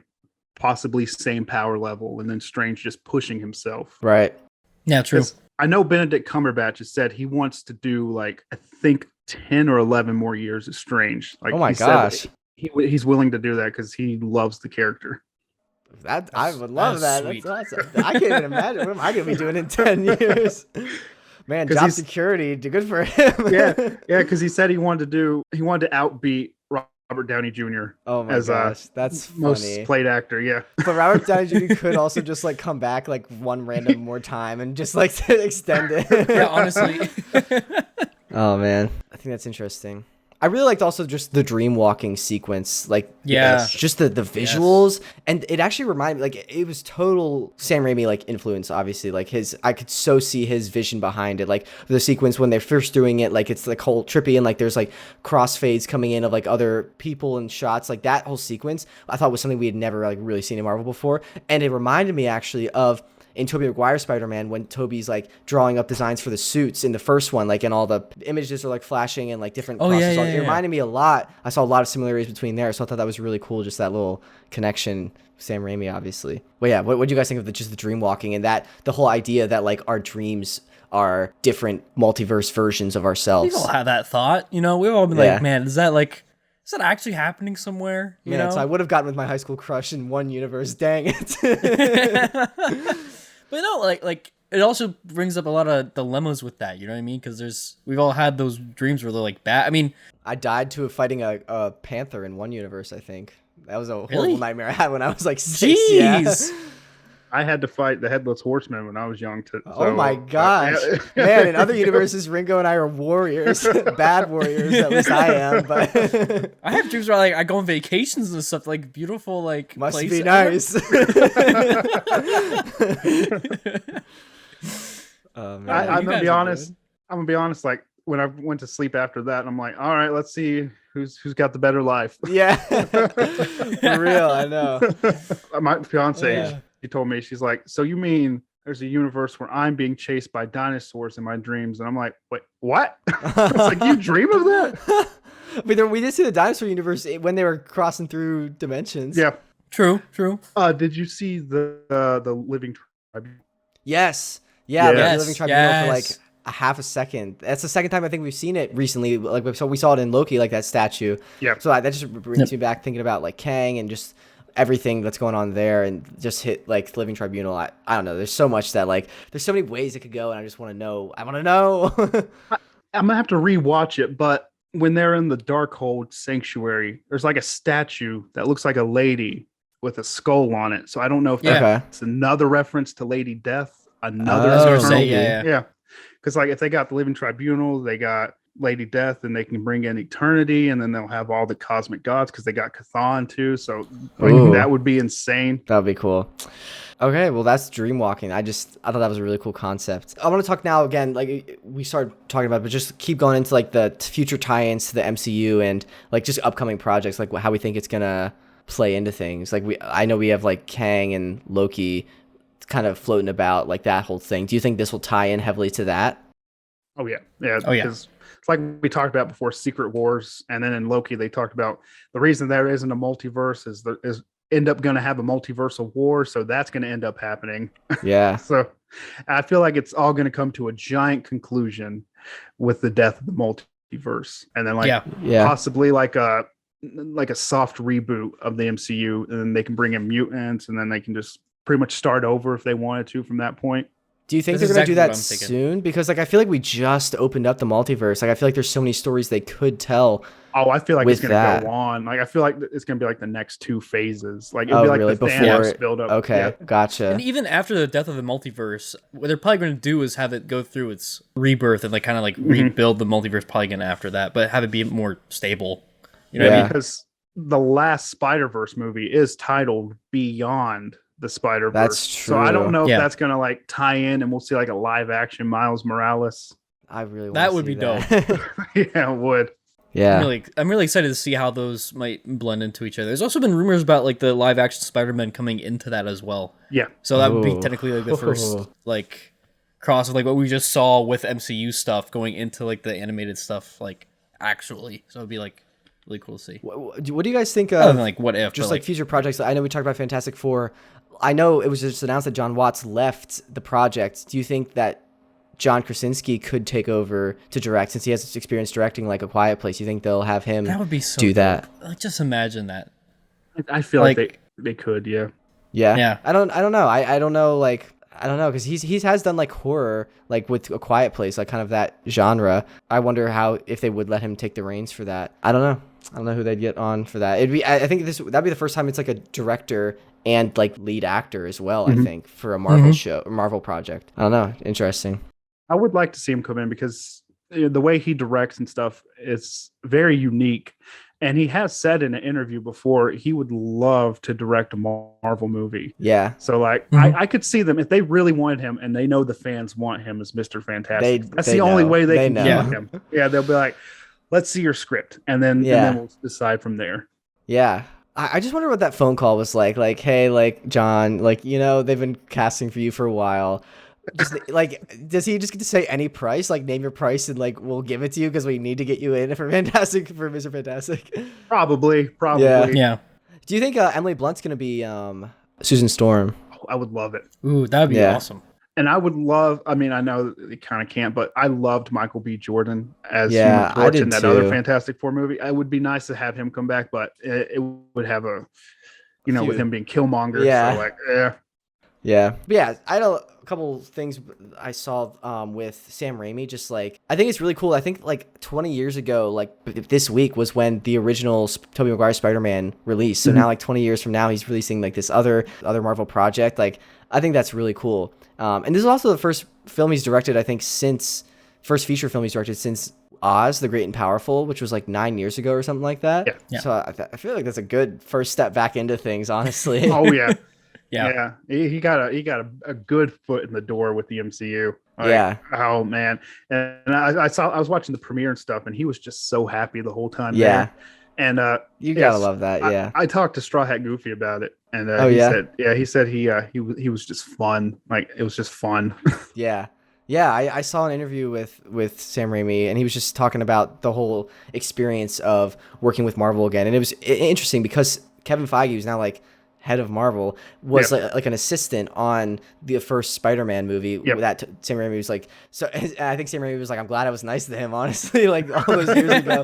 possibly same power level, and then Strange just pushing himself. right. Yeah, true. 'Cause I know Benedict Cumberbatch has said he wants to do like I think 10 or 11 more years as Strange. Like Oh my he said gosh. he's willing to do that because he loves the character. That I would love that's that. sweet. That's awesome. I can't even imagine. What am I gonna be doing in 10 years? Man, 'Cause job he's- security, good for him. Yeah, because he said he wanted to outbeat Robert Downey Jr. Oh my as gosh, that's most funny. played actor. Yeah, But Robert Downey Jr. could also just like come back like one random more time and just like extend it. Yeah, honestly. Oh man, I think that's interesting. I really liked also just the dream walking sequence, like Yeah. just the visuals, and it actually reminded me like it was total Sam Raimi like influence. Obviously, like I could so see his vision behind it. Like the sequence when they're first doing it, like it's like whole trippy and like there's like crossfades coming in of like other people and shots. Like that whole sequence, I thought was something we had never like really seen in Marvel before, and it reminded me actually of in Tobey Maguire's Spider-Man when Tobey's like drawing up designs for the suits in the first one, like and all the images are like flashing and like different Oh, yeah, crosses. yeah, It yeah. reminded me a lot. I saw a lot of similarities between there, so I thought that was really cool, just that little connection. Sam Raimi, obviously. But yeah, what do you guys think of just the dream walking and that the whole idea that like our dreams are different multiverse versions of ourselves? We've all had that thought, you know. We've all been Yeah. like, man, is that actually happening somewhere? You Yeah, know. so I would have gotten with my high school crush in one universe. Dang it. But no, like it also brings up a lot of dilemmas with that. You know what I mean? Because we've all had those dreams where they're like bad. I mean, I died to fighting a panther in one universe, I think. That was a horrible Really? nightmare I had when I was like 6. Yeah. jeez. I had to fight the Headless Horseman when I was young. Oh my gosh. yeah. Man, in other universes, Ringo and I are warriors. Bad warriors, at least I am. But I have dreams where like I go on vacations and stuff, like beautiful like must places. be nice. Oh, man. I'm you gonna guys be are honest. good. I'm gonna be honest. Like when I went to sleep after that, I'm like, all right, let's see who's got the better life. Yeah. For real, I know. My fiance, Yeah. she told me, she's like, so you mean there's a universe where I'm being chased by dinosaurs in my dreams? And I'm like, wait, what? It's like, you dream of that? But then we did see the dinosaur universe when they were crossing through dimensions. Yeah. True. Did you see the Living Tribe? Yes. Yeah, Yes. the living tribunal for like Yes. a half a second. That's the second time I think we've seen it recently. Like so we saw it in Loki, like that statue. Yeah. So that just brings me back thinking about like Kang and just everything that's going on there and just hit like Living Tribunal. I don't know. There's so much that like there's so many ways it could go, and I just want to know. I want to know. I'm gonna have to rewatch it, but when they're in the Darkhold Sanctuary, there's like a statue that looks like a lady with a skull on it. So I don't know if that's another reference to Lady Death. Another yeah. Because like if they got the Living Tribunal, they got Lady Death, and they can bring in eternity, and then they'll have all the cosmic gods because they got Chthon too. So like, that would be insane. That would be cool. Okay, well, that's Dreamwalking. I thought that was a really cool concept. I want to talk now again, like we started talking about, but just keep going into like the future tie-ins to the MCU and like just upcoming projects, like how we think it's gonna play into things. Like I know we have like Kang and Loki kind of floating about, like that whole thing. Do you think this will tie in heavily to that? Oh yeah, because it's like we talked about before, Secret Wars, and then in Loki they talked about the reason there isn't a multiverse is end up going to have a multiversal war, so that's going to end up happening. Yeah. So I feel like it's all going to come to a giant conclusion with the death of the multiverse, and then like possibly like a soft reboot of the MCU, and then they can bring in mutants, and then they can just pretty much start over if they wanted to from that point. Do you think they're going to do that soon? Because like I feel like we just opened up the multiverse. Like I feel like there's so many stories they could tell. Oh, I feel like it's going to go on. Like I feel like it's going to be like the next two phases. Like it'll be like really? the Thanos build up. Okay, gotcha. And even after the death of the multiverse, what they're probably going to do is have it go through its rebirth and like kind of like rebuild the multiverse probably again after that, but have it be more stable. You know what I mean? Because the last Spider-Verse movie is titled Beyond the Spider-Verse. That's true. So I don't know if that's gonna like tie in and we'll see like a live action Miles Morales. I really want that to would be that. dope. Yeah, it would. Yeah. I'm really excited to see how those might blend into each other. There's also been rumors about like the live action Spider-Man coming into that as well. Yeah. So that would be technically like the first like cross of like what we just saw with MCU stuff going into like the animated stuff like actually. So it'd be like really cool to see. What do you guys think Other of than like what if just like future projects? I know we talked about Fantastic Four. I know it was just announced that John Watts left the project. Do you think that John Krasinski could take over to direct, since he has experience directing like A Quiet Place? You think they'll have him that would be so do that? Like just imagine that. I feel like they could, yeah. I don't know. I don't know, like I don't know, because he has done like horror, like with A Quiet Place, like kind of that genre. I wonder if they would let him take the reins for that. I don't know who they'd get on for that. I think that'd be the first time it's like a director and like lead actor as well. I think for a Marvel show, or Marvel project. I don't know. Interesting. I would like to see him come in because the way he directs and stuff is very unique. And he has said in an interview before he would love to direct a Marvel movie. Yeah. So like I could see them if they really wanted him, and they know the fans want him as Mr. Fantastic. That's the only way they can get him. Yeah, they'll be like, let's see your script, and then we'll decide from there. Yeah. I just wonder what that phone call was like. Like, hey, like John, like, you know, they've been casting for you for a while. Just like, does he just get to say any price? Like, name your price and like we'll give it to you because we need to get you in for Mr. Fantastic. Probably. Yeah. Do you think Emily Blunt's gonna be Susan Storm? Oh, I would love it. Ooh, that'd be awesome. And I would love. I mean, I know it kind of can't, but I loved Michael B. Jordan as Human Torch in that other Fantastic Four movie. It would be nice to have him come back, but it would have with him being Killmonger. Yeah. So like, Yeah. But yeah, I know a couple things I saw with Sam Raimi. Just like, I think it's really cool. I think like 20 years ago, like this week was when the original Tobey Maguire Spider-Man released. So now like 20 years from now, he's releasing like this other Marvel project. Like, I think that's really cool. And this is also the first film he's directed, I think, first feature film he's directed since Oz, the Great and Powerful, which was like 9 years ago or something like that. Yeah. So I feel like that's a good first step back into things, honestly. Oh yeah. Yeah. He got a good foot in the door with the MCU. Like, yeah. Oh man. And I was watching the premiere and stuff, and he was just so happy the whole time. Yeah. There. And you gotta love that. Yeah. I talked to Straw Hat Goofy about it, and he said he was just fun. Like, it was just fun. Yeah. Yeah, I saw an interview with Sam Raimi, and he was just talking about the whole experience of working with Marvel again. And it was interesting because Kevin Feige, who's now like head of Marvel, was like an assistant on the first Spider-Man movie. That Sam Raimi was like, so I think Sam Raimi was like, I'm glad I was nice to him, honestly, like all those years ago.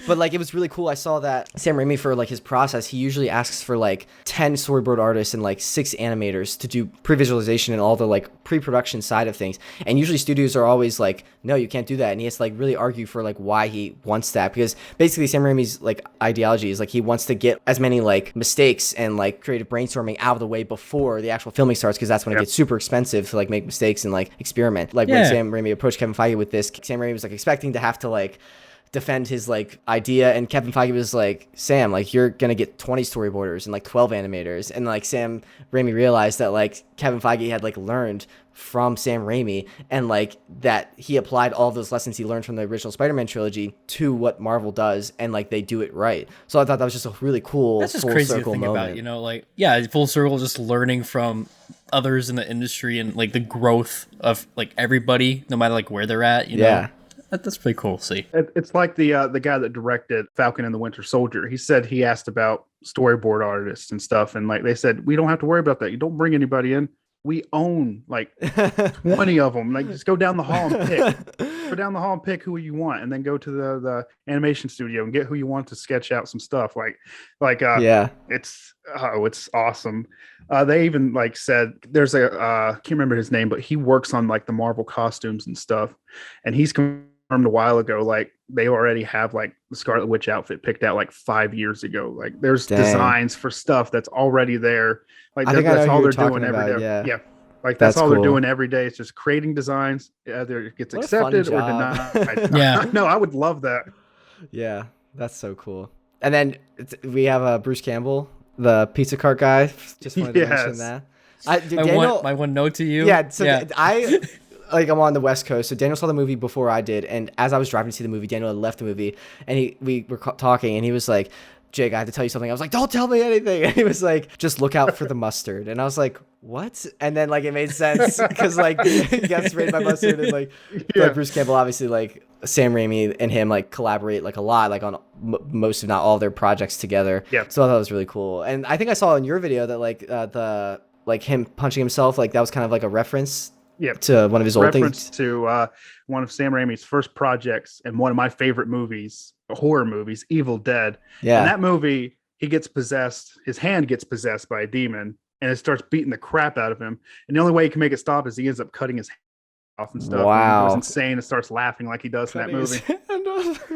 But like it was really cool. I saw that Sam Raimi, for like his process, he usually asks for like 10 storyboard artists and like 6 animators to do pre-visualization and all the like pre-production side of things. And usually studios are always like, no, you can't do that. And he has to like really argue for like why he wants that, because basically Sam Raimi's like ideology is like he wants to get as many like mistakes and like creative brainstorming out of the way before the actual filming starts, because that's when it gets super expensive to like make mistakes and like experiment. Like when Sam Raimi approached Kevin Feige with this, Sam Raimi was like expecting to have to like defend his like idea, and Kevin Feige was like, Sam, like you're gonna get 20 storyboarders and like 12 animators. And like Sam Raimi realized that like Kevin Feige had like learned from Sam Raimi, and like that he applied all those lessons he learned from the original Spider-Man trilogy to what Marvel does, and like they do it right. So I thought that was just a really cool, that's just full crazy to circle think moment. about, you know, like full circle, just learning from others in the industry and like the growth of like everybody, no matter like where they're at, you know. That's pretty cool to see. It's like the guy that directed Falcon and the Winter Soldier. He said he asked about storyboard artists and stuff, and like they said, we don't have to worry about that. You don't bring anybody in. We own like 20 of them. Like just go down the hall and pick. Go down the hall and pick who you want, and then go to the animation studio and get who you want to sketch out some stuff. It's awesome. They even like said there's a can't remember his name, but he works on like the Marvel costumes and stuff, and he's confirmed a while ago like they already have like the Scarlet Witch outfit picked out like 5 years ago. Like there's designs for stuff that's already there. Like that's all they're doing every day. Yeah. Like that's all they're doing every day. It's just creating designs. Either it gets accepted or denied. No, I would love that. Yeah, that's so cool. And then we have Bruce Campbell, the pizza cart guy. Just wanted to mention that. My one note to you. Yeah. So I like I'm on the West Coast, so Daniel saw the movie before I did, and as I was driving to see the movie, Daniel had left the movie, and we were talking, and he was like, Jake, I have to tell you something. I was like, don't tell me anything. And he was like, just look out for the mustard. And I was like, what? And then like it made sense because like he got sprayed by mustard, and like Bruce Campbell, obviously like Sam Raimi and him like collaborate like a lot, like on most if not all their projects together. So I thought that was really cool. And I think I saw in your video that like the like him punching himself, like that was kind of like a reference to one of his old things. To one of Sam Raimi's first projects and one of my favorite movies, horror movies, Evil Dead. Yeah. In that movie, he gets possessed. His hand gets possessed by a demon, and it starts beating the crap out of him. And the only way he can make it stop is he ends up cutting his hand off and stuff. Wow. And he goes insane and starts laughing like he does in that movie.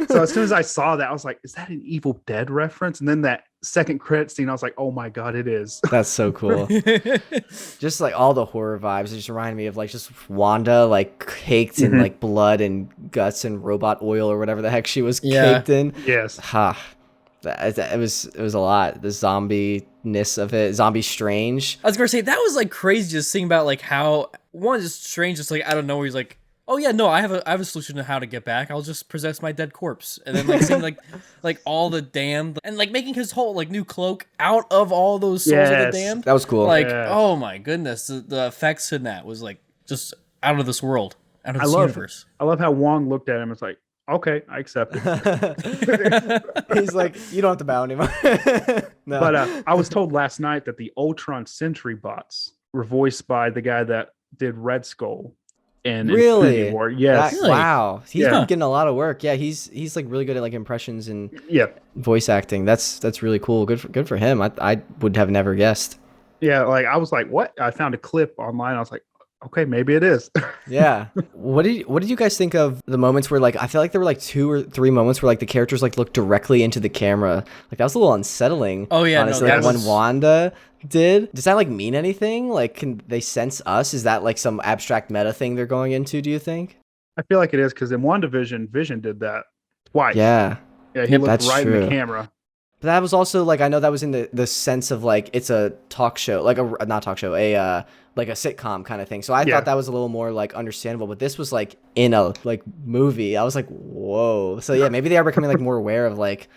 So as soon as I saw that, I was like, is that an Evil Dead reference? And then that second credit scene, I was like, oh my God, it is. That's so cool. Just like all the horror vibes, it just reminded me of like just Wanda like caked in like blood and guts and robot oil or whatever the heck she was caked in. Yes. It was a lot. The zombie-ness of it, zombie strange. I was gonna say that was like crazy just thinking about like how one is strange, just like I don't know where he's like, oh yeah, no, I have a solution to how to get back. I'll just possess my dead corpse, and then like seeing like all the damned and like making his whole like new cloak out of all those souls of the damned. That was cool. Like oh my goodness, the effects in that was like just out of this world, out of this universe. I love how Wong looked at him. It's like, okay, I accept it. He's like, you don't have to bow anymore. No. But I was told last night that the Ultron Sentry bots were voiced by the guy that did Red Skull in Infinity War. Yes. Really? Wow. He's been getting a lot of work. Yeah, he's like really good at like impressions and voice acting. That's really cool. Good for him. I would have never guessed. Yeah, like I was like, what? I found a clip online. I was like, okay, maybe it is. Yeah. What did you guys think of the moments where like I feel like there were like 2 or 3 moments where like the characters like looked directly into the camera? Like that was a little unsettling. Oh yeah, honestly. No, like, when Wanda does that like mean anything? Like can they sense us? Is that like some abstract meta thing they're going into, do you think? I feel like it is because in WandaVision, Vision did that twice. Yeah. Yeah, he looked right in the camera. But that was also like I know that was in the sense of like it's a talk show, like a not talk show, like a sitcom kind of thing. So I thought that was a little more like understandable, but this was like in a like movie. I was like, whoa. So yeah, maybe they are becoming like more aware of like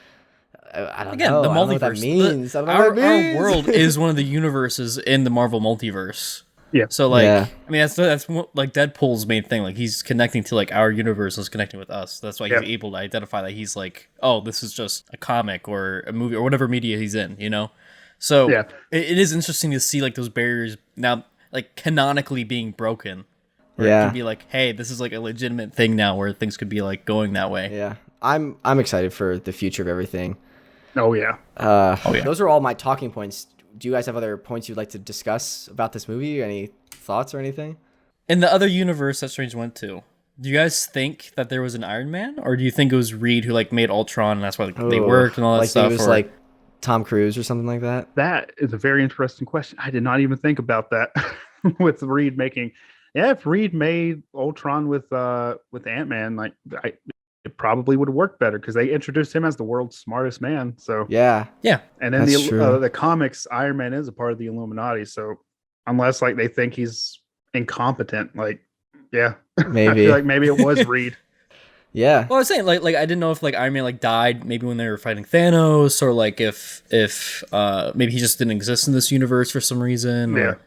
I don't know. The multiverse. I don't know what that means. Our world is one of the universes in the Marvel multiverse. Yeah. So like, I mean, that's like Deadpool's main thing. Like he's connecting to like our universe is connecting with us. That's why he's able to identify that he's like, oh, this is just a comic or a movie or whatever media he's in, you know? So Yeah. it is interesting to see like those barriers now, like canonically being broken. Where it Yeah. can be like, hey, this is like a legitimate thing now, where things could be like going that way. Yeah. I'm excited for the future of everything. Oh yeah. yeah. Those are all my talking points. Do you guys have other points you'd like to discuss about this movie? Any thoughts or anything? In the other universe that Strange went to, do you guys think that there was an Iron Man, or do you think it was Reed who like made Ultron, and that's why like, they worked and all that like stuff? It was like Tom Cruise or something like that. That is a very interesting question. I did not even think about that with Reed making. Yeah, if Reed made Ultron with Ant-Man, like it probably would have worked better because they introduced him as the world's smartest man. So Yeah. and then That's true. the comics, Iron Man is a part of the Illuminati. So unless like they think he's incompetent, like yeah, Maybe. I feel like maybe it was Reed. Yeah. Well, I was saying like I didn't know if like Iron Man like died maybe when they were fighting Thanos, or like if maybe he just didn't exist in this universe for some reason. Or,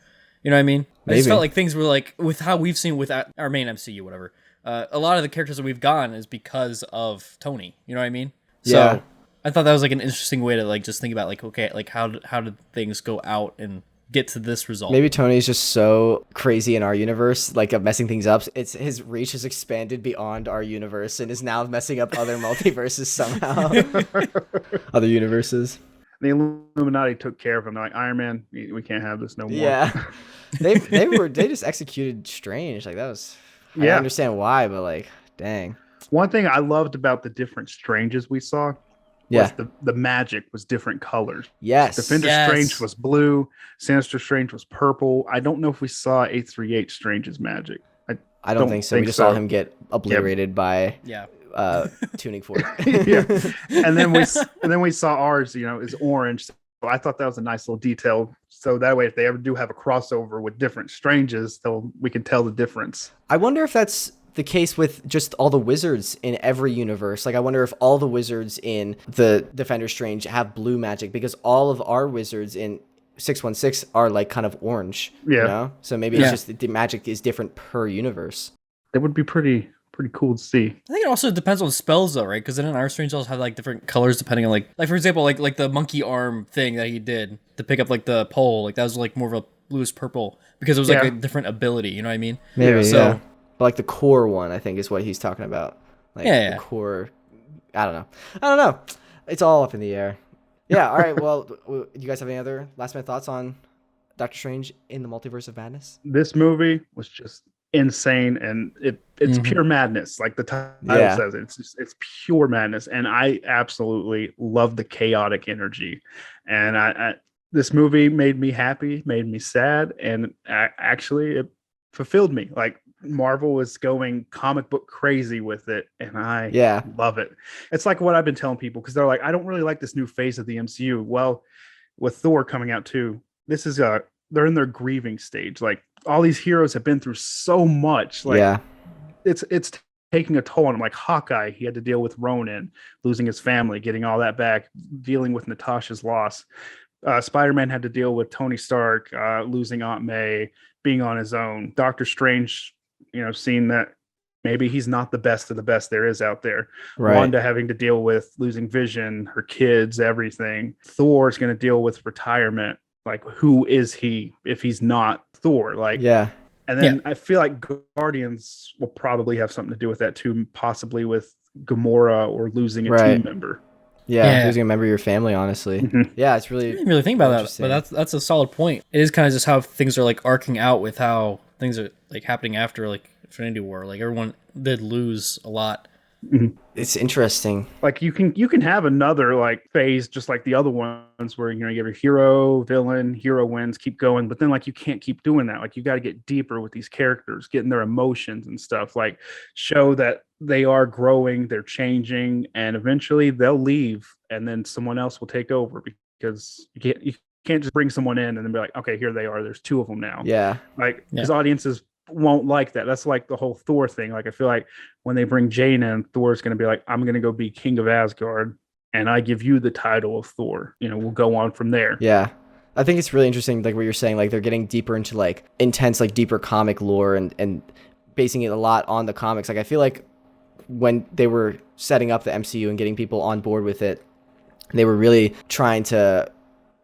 you know what I mean? I just Maybe. felt like things were like with how we've seen with our main MCU, whatever. A lot of the characters that we've gotten is because of Tony. You know what I mean? Yeah. So I thought that was like an interesting way to like just think about like, okay, like how did things go out and get to this result? Maybe Tony's just so crazy in our universe, like of messing things up. It's his reach has expanded beyond our universe and is now messing up other multiverses somehow. Other universes. The Illuminati took care of him. They're like, Iron Man, we can't have this no more. Yeah. they just executed Strange. Like that was I don't understand why, but like dang. One thing I loved about the different Stranges we saw was the magic was different colors. Yes. Defender Strange was blue, Sinister Strange was purple. I don't know if we saw 838 Strange's magic. I don't think so. We just saw him get obliterated by tuning fork. Yeah. And then we saw ours, is orange. So I thought that was a nice little detail. So that way, if they ever do have a crossover with different Stranges, we can tell the difference. I wonder if that's the case with just all the wizards in every universe. Like, I wonder if all the wizards in the Defender Strange have blue magic, because all of our wizards in 616 are like kind of orange. Yeah. You know? So maybe it's just the magic is different per universe. That would be pretty cool to see. I think it also depends on spells though, right? Because then our Strange also have like different colors depending on like for example, like the monkey arm thing that he did to pick up like the pole, like that was like more of a bluish purple because it was like a different ability. You know what I mean? Maybe. So, yeah. But like the core one, I think is what he's talking about. Like the core. I don't know. It's all up in the air. Yeah. All right. Well, do you guys have any other last minute thoughts on Doctor Strange in the Multiverse of Madness? This movie was just insane, and it's pure madness, like the title says. It's pure madness, and I absolutely love the chaotic energy. And I this movie made me happy, made me sad, and actually it fulfilled me. Like Marvel was going comic book crazy with it, and I love it. It's like what I've been telling people, because they're like, I don't really like this new phase of the MCU. Well, with Thor coming out too, this is they're in their grieving stage. Like all these heroes have been through so much. Like it's taking a toll on him. Like Hawkeye, he had to deal with Ronin, losing his family, getting all that back, dealing with Natasha's loss. Spider-Man had to deal with Tony Stark, losing Aunt May, being on his own. Doctor Strange, seeing that maybe he's not the best of the best there is out there. Right. Wanda having to deal with losing Vision, her kids, everything. Thor's going to deal with retirement. Like, who is he if he's not Thor? Like, and then I feel like Guardians will probably have something to do with that too, possibly with Gamora or losing a team member. Losing a member of your family, honestly. Yeah, it's really. I didn't really think about that, but that's a solid point. It is kind of just how things are like arcing out with how things are like happening after like Infinity War. Like everyone did lose a lot. It's interesting. Like you can have another like phase just like the other ones where you have a hero, villain, hero wins, keep going, but then like you can't keep doing that. Like you got to get deeper with these characters, getting their emotions and stuff, like show that they are growing, they're changing, and eventually they'll leave and then someone else will take over, because you can't just bring someone in and then be like, okay, here they are, there's two of them now. Because audiences won't like that. That's like the whole Thor thing. Like I feel like when they bring Jane in, Thor's going to be like, I'm going to go be king of Asgard and I give you the title of Thor. We'll go on from there. Yeah. I think it's really interesting, like what you're saying, like they're getting deeper into like intense, like deeper comic lore and basing it a lot on the comics. Like I feel like when they were setting up the MCU and getting people on board with it, they were really trying to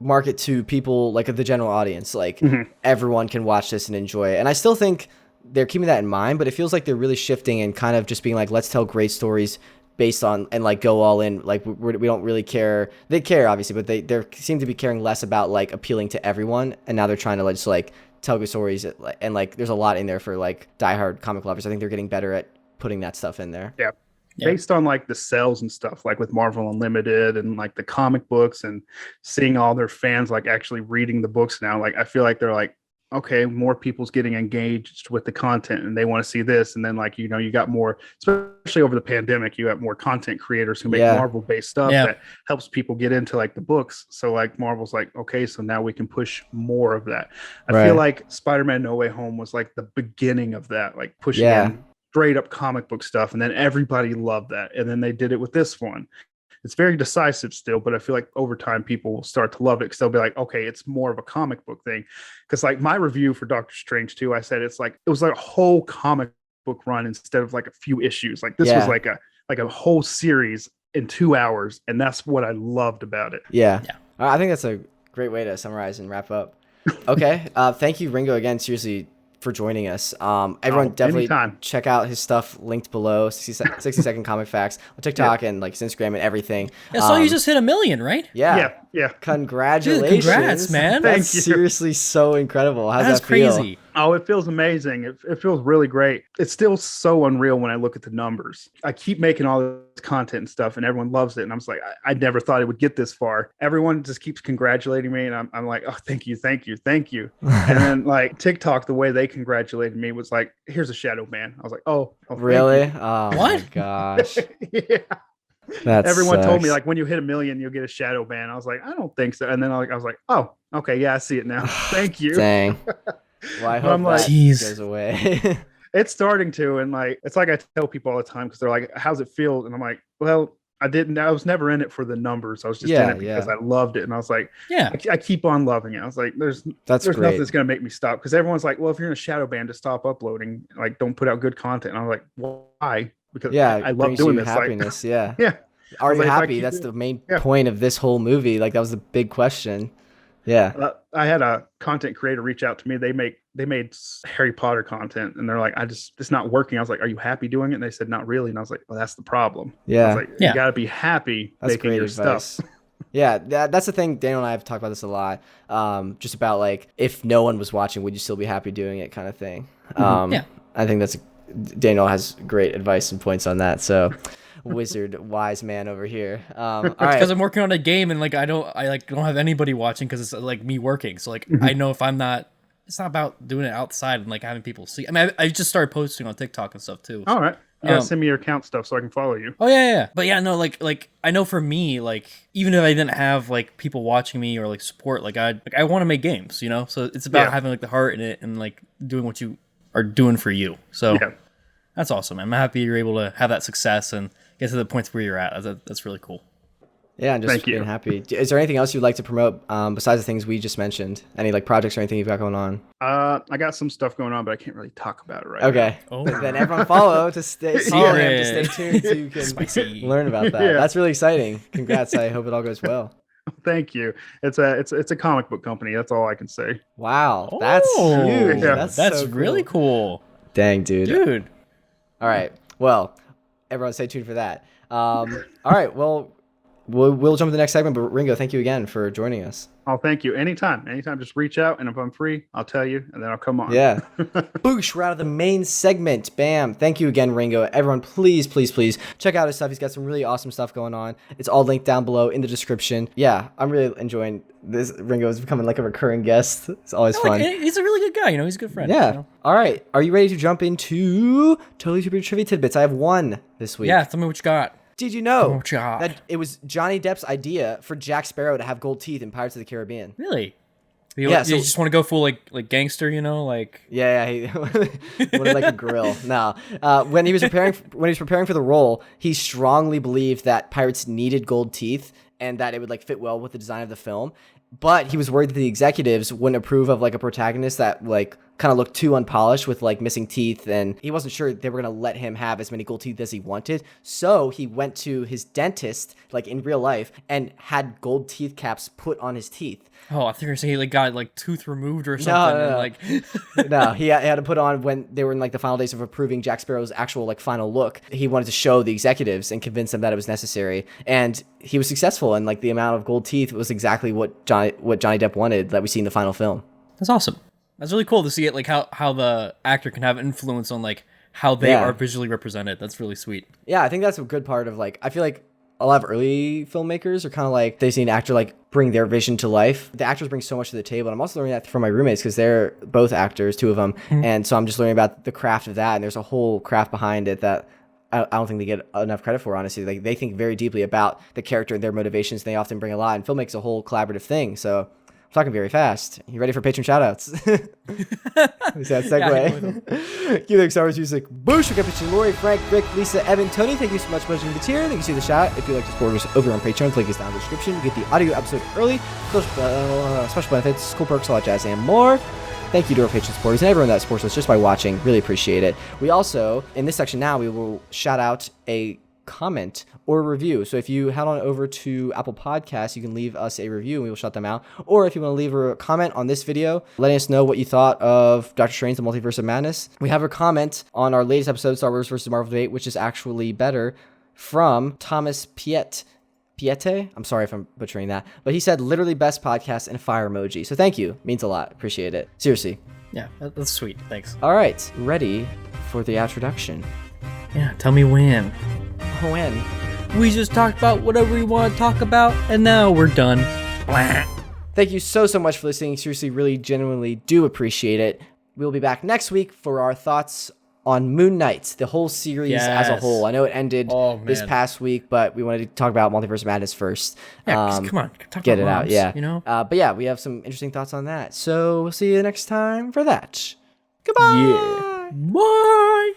market to people like the general audience. Like everyone can watch this and enjoy it. And I still think they're keeping that in mind, but it feels like they're really shifting and kind of just being like, let's tell great stories based on and like go all in. Like we don't really care. They care obviously, but they seem to be caring less about like appealing to everyone. And now they're trying to just like tell good stories, and like there's a lot in there for like diehard comic lovers. I think they're getting better at putting that stuff in there. Yeah. Based on like the sales and stuff, like with Marvel Unlimited and like the comic books, and seeing all their fans like actually reading the books now, like I feel like they're like, okay, more people's getting engaged with the content and they want to see this. And then like, you know, you got more, especially over the pandemic, you have more content creators who make Marvel based stuff that helps people get into like the books. So like Marvel's like, okay, so now we can push more of that. I feel like Spider-Man No Way Home was like the beginning of that, like pushing in straight up comic book stuff. And then everybody loved that. And then they did it with this one. It's very decisive still, but I feel like over time people will start to love it because they'll be like, okay, it's more of a comic book thing. Because like my review for Doctor Strange 2, I said it was like a whole comic book run instead of like a few issues. Like this was like a whole series in 2 hours, and that's what I loved about it. Yeah. I think that's a great way to summarize and wrap up. Okay, thank you, Ringo, again. Seriously, for joining us. Everyone definitely check out his stuff linked below. 60-second comic facts on TikTok and like Instagram and everything. Yeah, so you just hit 1 million, right? Yeah. Congratulations. Dude, congrats, man. That's seriously so incredible. How's that crazy. feel? Oh, it feels amazing. It feels really great. It's still so unreal when I look at the numbers. I keep making all this content and stuff, and everyone loves it. And I'm just like, I never thought it would get this far. Everyone just keeps congratulating me, and I'm like, oh, thank you. And then like TikTok, the way they congratulated me was like, here's a shadow ban. I was like, oh really? Oh what? My gosh. Everyone told me like when you hit 1 million, you'll get a shadow ban. I was like, I don't think so. And then I was like, oh, okay, yeah, I see it now. Thank you. Dang. Well, I hope that goes away. It's starting to, and like it's like I tell people all the time because they're like, how's it feel? And I'm like, well, I was never in it for the numbers. I was just in it because I loved it. And I was like, I keep on loving it. I was like, there's nothing that's going to make me stop. Because everyone's like, well, if you're in a shadow ban, to stop uploading, like don't put out good content. And I was like, why? Because I love doing this. Happiness. Like, Are you happy? That's the main point of this whole movie. Like that was the big question. Yeah. I had a content creator reach out to me. They made Harry Potter content, and they're like, it's not working. I was like, are you happy doing it? And they said, not really. And I was like, well, that's the problem. Yeah. I was like, you got to be happy making your stuff. Yeah, that's the thing. Daniel and I have talked about this a lot. Just about like, if no one was watching, would you still be happy doing it, kind of thing. I think Daniel has great advice and points on that. So. Wizard wise man over here. All right. Because I'm working on a game and like I don't have anybody watching because it's like me working. So like I know if I'm not, it's not about doing it outside and like having people see. I mean, I just started posting on TikTok and stuff too. All right. Yeah, send me your account stuff so I can follow you. Oh yeah. But yeah, no, like I know for me, like even if I didn't have like people watching me or like support, like I want to make games, you know. So it's about having like the heart in it and like doing what you are doing for you. So that's awesome. I'm happy you're able to have that success and get to the points where you're at. That's really cool. Yeah, I'm just being happy. Is there anything else you'd like to promote besides the things we just mentioned? Any like projects or anything you've got going on? I got some stuff going on, but I can't really talk about it right now. Oh. Then everyone follow to stay tuned so you can learn about that. That's really exciting. Congrats. I hope it all goes well. Thank you. It's a comic book company. That's all I can say. Wow, that's huge. Yeah. That's so really cool. Dang, dude. All right. Well, everyone stay tuned for that. All right. Well, we'll jump to the next segment. But Ringo, thank you again for joining us. Oh, thank you. Anytime. Just reach out, and if I'm free, I'll tell you, and then I'll come on. Yeah. Boosh, we're out of the main segment. Bam. Thank you again, Ringo. Everyone, please check out his stuff. He's got some really awesome stuff going on. It's all linked down below in the description. Yeah, I'm really enjoying this. Ringo is becoming like a recurring guest. It's always fun. He's a really good guy. You know, he's a good friend. Yeah. You know? All right. Are you ready to jump into Totally Super Trivia Tidbits? I have one this week. Yeah, tell me what you got. Did you know that it was Johnny Depp's idea for Jack Sparrow to have gold teeth in Pirates of the Caribbean? Really? You just want to go full like gangster, you know, like he wanted like a grill. No, when he was preparing for the role, he strongly believed that pirates needed gold teeth and that it would like fit well with the design of the film. But he was worried that the executives wouldn't approve of like a protagonist that like kind of looked too unpolished with like missing teeth, and he wasn't sure they were going to let him have as many gold teeth as he wanted. So he went to his dentist, like in real life, and had gold teeth caps put on his teeth. Oh, I think you're saying he like got like tooth removed or something. No. And, like No, he had to put on when they were in like the final days of approving Jack Sparrow's actual like final look. He wanted to show the executives and convince them that it was necessary, and he was successful. And like the amount of gold teeth was exactly what Johnny Depp wanted that we see in the final film. That's awesome. That's really cool to see it, like how the actor can have influence on like how they are visually represented. That's really sweet. Yeah, I think that's a good part of like, I feel like a lot of early filmmakers are kind of like, they see an actor like bring their vision to life. The actors bring so much to the table. And I'm also learning that from my roommates because they're both actors, two of them. And so I'm just learning about the craft of that. And there's a whole craft behind it that I don't think they get enough credit for, honestly. Like they think very deeply about the character and their motivations. And they often bring a lot, and filmmaking's a whole collaborative thing. So talking very fast. You ready for patron shout-outs? Is that segue? Cue the Star Wars music. Boosh! We got Pitching Lori, Frank, Rick, Lisa, Evan, Tony. Thank you so much for watching the tier. Thank you for the shout. If you'd like to support us over on Patreon, link is down in the description. You get the audio episode early, special benefits, cool perks, all that jazz, and more. Thank you to our Patreon supporters and everyone that supports us just by watching. Really appreciate it. We also, in this section now, we will shout out a comment or review. So if you head on over to Apple Podcasts, you can leave us a review and we will shout them out. Or if you want to leave a comment on this video, letting us know what you thought of Doctor Strange, the Multiverse of Madness. We have a comment on our latest episode, Star Wars vs. Marvel Debate, which is actually better, from Thomas Piette. I'm sorry if I'm butchering that, but he said literally best podcast and a fire emoji. So thank you. Means a lot. Appreciate it. Seriously. Yeah, that's sweet. Thanks. All right. Ready for the introduction. Yeah, tell me when. When? We just talked about whatever we want to talk about, and now we're done. Thank you so much for listening. Seriously, really, genuinely do appreciate it. We'll be back next week for our thoughts on Moon Knight, the whole series as a whole. I know it ended this past week, but we wanted to talk about Multiverse of Madness first. Yeah, come on, get it out. Yeah, you know. But yeah, we have some interesting thoughts on that. So we'll see you next time for that. Goodbye. Yeah. Bye.